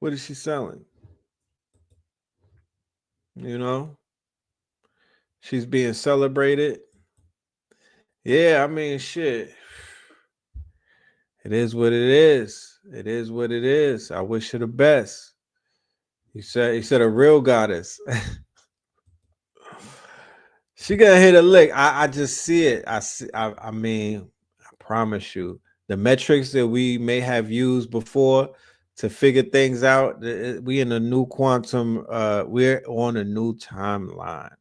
What is she selling? You know, she's being celebrated. Yeah, I mean, shit. It is what it is. It is what it is. I wish her the best. He said a real goddess. She gonna hit a lick. I just see it. I mean, I promise you, the metrics that we may have used before to figure things out, we in a new quantum. We're on a new timeline.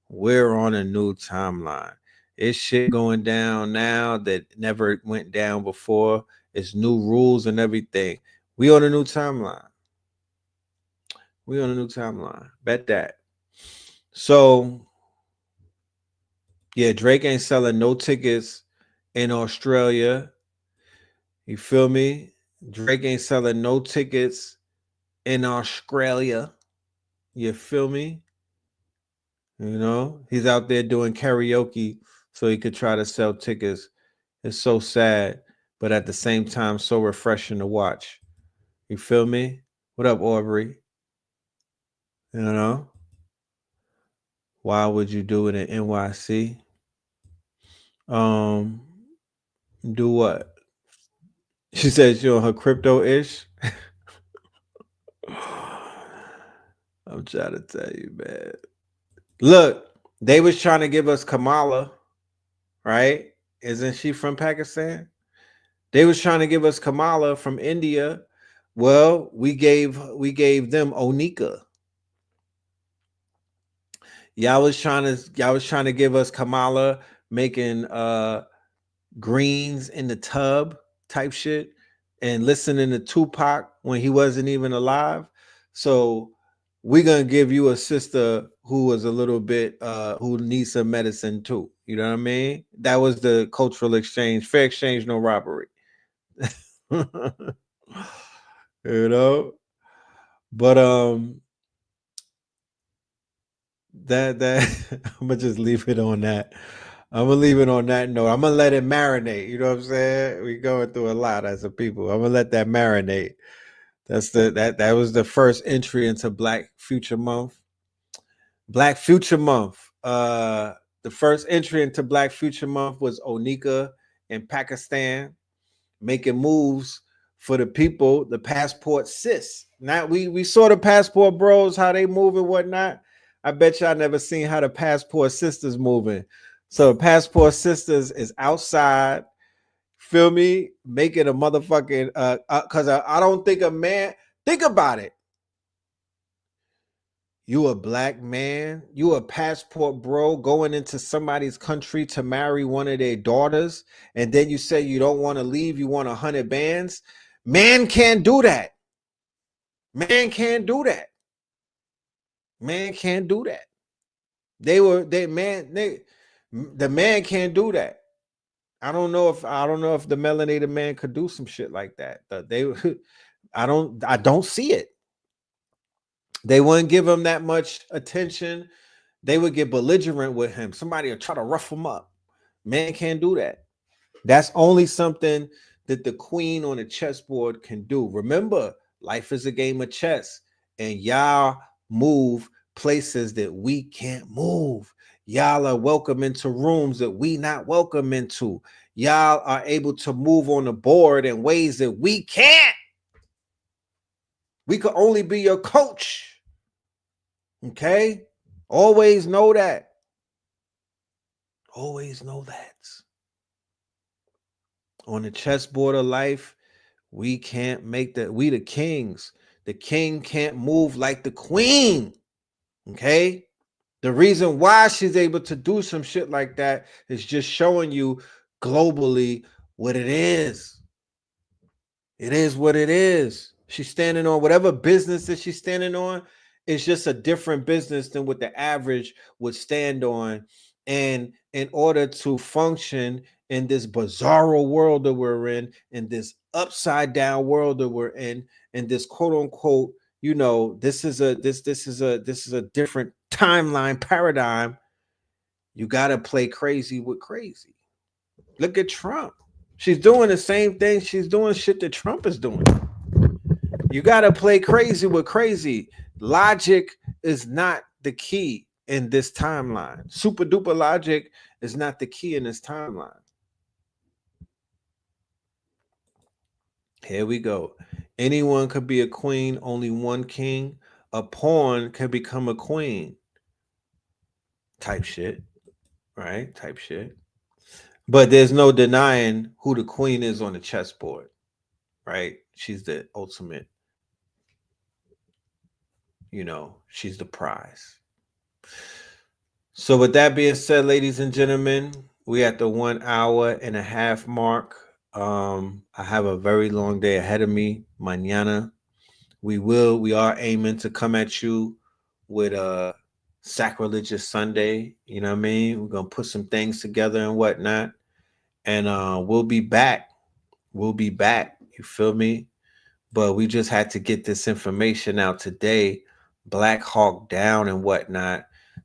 We're on a new timeline. It's shit going down now that never went down before. It's new rules and everything. We on a new timeline. We on a new timeline. Bet that. So yeah, Drake ain't selling no tickets in Australia. You feel me? Drake ain't selling no tickets in Australia. You feel me? You know, he's out there doing karaoke so he could try to sell tickets. It's so sad, but at the same time, so refreshing to watch. You feel me? What up, Aubrey? You know? Why would you do it in NYC? Do what? She said she on her crypto-ish. I'm trying to tell you, man. Look, they was trying to give us Kamala, right? Isn't she from Pakistan? They was trying to give us Kamala from India. Well, we gave them Onika. Y'all was trying to give us Kamala making greens in the tub type shit and listening to Tupac when he wasn't even alive. So we're gonna give you a sister who was a little bit who needs some medicine too. You know what I mean? That was the cultural exchange, fair exchange, no robbery. You know, but that I'm gonna just leave it on that. I'm gonna leave it on that note. I'm gonna let it marinate. You know what I'm saying? We going through a lot as a people. I'm gonna let that marinate. That was the first entry into Black Future Month. Black Future Month. The first entry into Black Future Month was Onika in Pakistan, making moves for the people, the passport sis. Now we saw the passport bros, how they move and whatnot. I bet y'all never seen how the passport sisters moving. So passport sisters is outside, feel me, making a motherfucking because I don't think a man, think about it. You a black man, you a passport bro going into somebody's country to marry one of their daughters, and then you say you don't want to leave, you want 100 bands. Man can't do that. Man can't do that. Man can't do that. The man can't do that. I don't know if the melanated man could do some shit like that. I don't see it. They wouldn't give him that much attention. They would get belligerent with him. Somebody will try to rough him up. Man can't do that. That's only something that the queen on the chessboard can do. Remember, life is a game of chess, and y'all move places that we can't move. Y'all are welcome into rooms that we not welcome into. Y'all are able to move on the board in ways that we can't. We could only be your coach. Okay? Always know that. Always know that. On the chessboard of life, we can't make that. We the kings. The king can't move like the queen. Okay? The reason why she's able to do some shit like that is just showing you globally what it is. It is what it is. She's standing on whatever business that she's standing on. It's just a different business than what the average would stand on. And in order to function in this bizarro world that we're in this upside down world that we're in this quote unquote, you know, this is a different timeline paradigm. You got to play crazy with crazy. Look at Trump. She's doing the same thing. She's doing shit that Trump is doing. You got to play crazy with crazy. Logic is not the key in this timeline. Super duper logic is not the key in this timeline. Here we go. Anyone could be a queen, only one king. A pawn can become a queen. Type shit. Right? Type shit. But there's no denying who the queen is on the chessboard. Right? She's the ultimate. You know, she's the prize. So with that being said, ladies and gentlemen, we at the 1 hour and a half mark. I have a very long day ahead of me. Mañana. We are aiming to come at you with a sacrilegious Sunday. You know what I mean? We're gonna put some things together and whatnot. And we'll be back. We'll be back. You feel me? But we just had to get this information out today. Black Hawk Down and whatnot.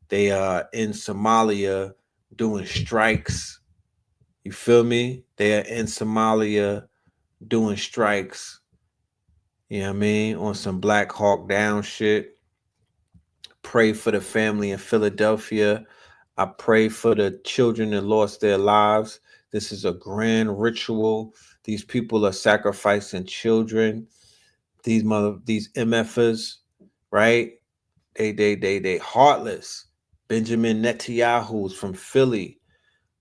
They are in Somalia doing strikes. You feel me? They are in Somalia doing strikes. You know what I mean? On some Black Hawk Down shit. Pray for the family in Philadelphia. I pray for the children that lost their lives. This is a grand ritual. These people are sacrificing children. These MFers, right? They heartless. Benjamin Netanyahu's from Philly.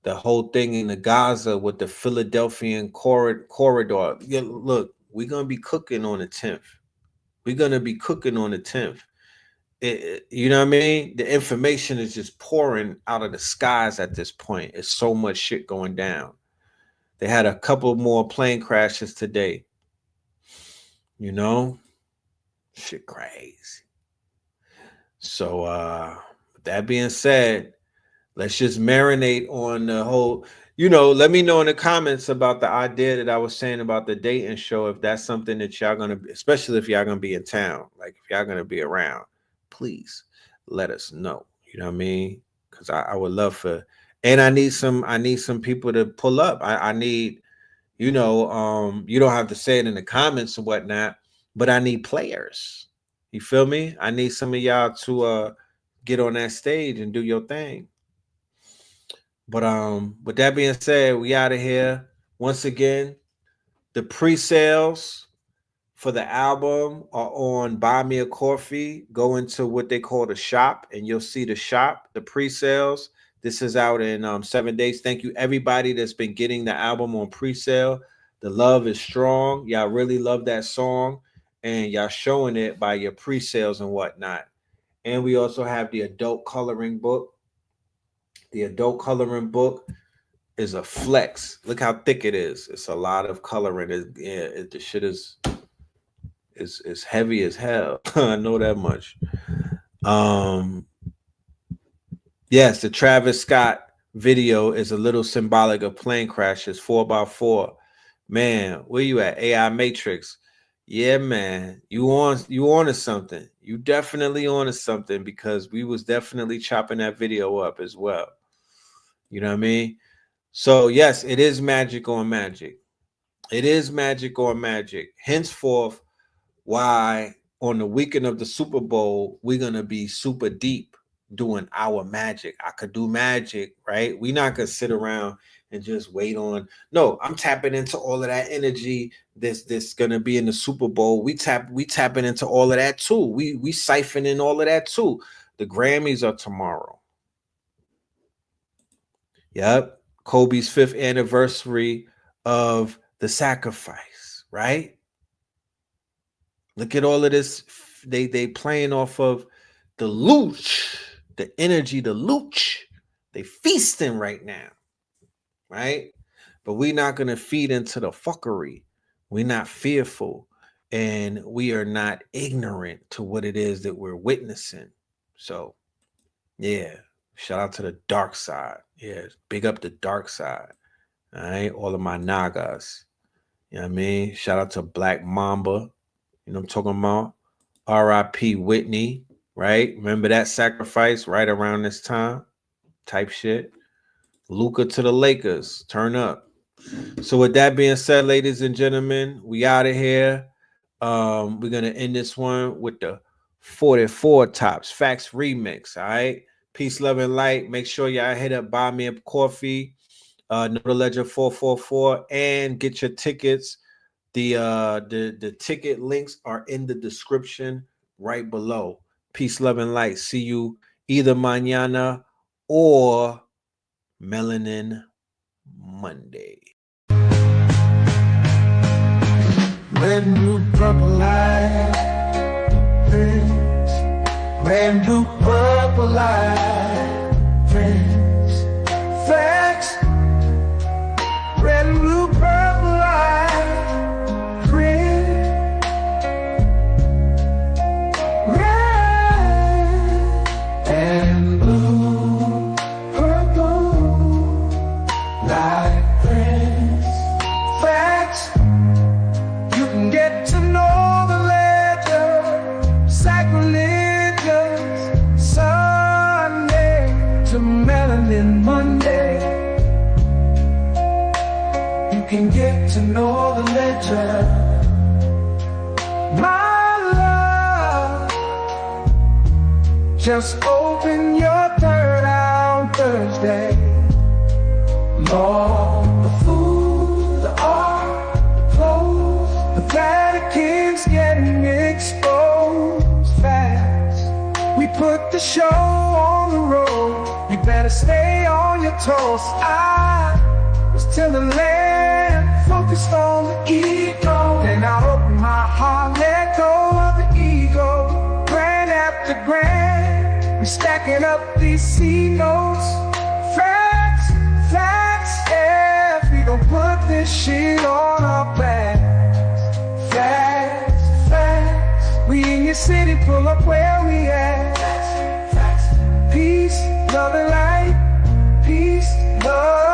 The whole thing in the Gaza with the Philadelphian corridor. Yeah, look, we're gonna be cooking on the 10th. We're gonna be cooking on the 10th. You know what I mean? The information is just pouring out of the skies at this point. It's so much shit going down. They had a couple more plane crashes today. You know, shit crazy. So with that being said, let's just marinate on the whole, you know, let me know in the comments about the idea that I was saying about the dating show. If that's something that y'all gonna be, especially if y'all gonna be in town, like if y'all gonna be around, please let us know. You know what I mean? Because I would love for, and I need some people to pull up. I need, you know, you don't have to say it in the comments and whatnot, but I need players. You feel me? I need some of y'all to get on that stage and do your thing. But with that being said, we out of here. Once again, the pre-sales for the album are on Buy Me a Coffee. Go into what they call the shop, and you'll see the shop, the pre-sales. This is out in 7 days. Thank you, everybody that's been getting the album on pre-sale. The love is strong. Y'all really love that song, and y'all showing it by your pre-sales and whatnot. And we also have the adult coloring book. The adult coloring book is a flex. Look how thick it is. It's a lot of coloring. The shit is heavy as hell. I know that much. Yes, the Travis Scott video is a little symbolic of plane crashes. 4x4. Man, where you at? AI Matrix. Yeah, man. You on to something. You definitely on to something, because we was definitely chopping that video up as well. You know what I mean? So yes, it is magic on magic. It is magic on magic. Henceforth, why on the weekend of the Super Bowl, we're gonna be super deep doing our magic. I could do magic, right? We're not gonna sit around and just wait on. No, I'm tapping into all of that energy this gonna be in the Super Bowl. We tapping into all of that too. We siphoning all of that too. The Grammys are tomorrow. Yep. Kobe's 5th anniversary of the sacrifice, right? Look at all of this. They playing off of the looch, the energy, the looch. They feasting right now, right? But we're not going to feed into the fuckery. We're not fearful, and we are not ignorant to what it is that we're witnessing. So, yeah, shout out to the dark side. Yeah, big up the dark side. All right, all of my Nagas. You know what I mean? Shout out to Black Mamba. You know what I'm talking about? R.I.P. Whitney, right? Remember that sacrifice right around this time? Type shit. Luka to the Lakers. Turn up. So with that being said, ladies and gentlemen, we out of here. We're going to end this one with the 44 Tops Facts Remix, all right? Peace, love, and light. Make sure y'all hit up Buy Me a Coffee, Know the Ledger 444, and get your tickets. The ticket links are in the description right below. Peace, love, and light. See you either mañana or Melanin Monday. Red, blue, purple light, friends. Red, blue, purple light, friends. Facts. Red, blue, purple light, friends. Red and blue, purple light, friends. Facts. You can get to know the ledger, sacrilegious Sunday to Melanin Monday. You can get to know the ledger, my love. Just open your third eye on Thursday. Lord, the food, the art, the clothes, the Vatican's getting exposed fast. We put the show on the road. You better stay on your toes. I was till the land focused on the ego. Then I opened my heart, let go of the ego. Grand after grand, we stacking up these C notes. Facts, facts, yeah. We gon' put this shit on our backs. Facts, facts. We in your city, pull up where we at. Facts, facts. Peace, love, and light. Peace, love.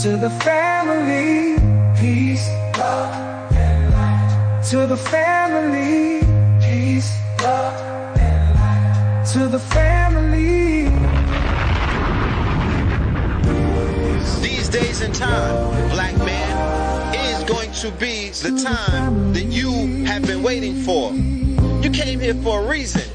To the family, peace, love, and light. To the family, peace, love, and light. To the family. These days and time, black man, is going to be the time that you have been waiting for. You came here for a reason.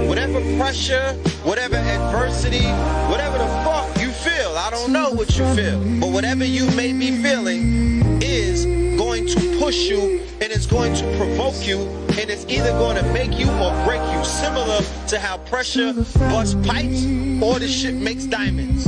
Whatever pressure, whatever adversity, whatever the fuck you feel, I don't know what you feel, but whatever you may be feeling is going to push you, and it's going to provoke you, and it's either going to make you or break you, similar to how pressure busts pipes or the shit makes diamonds.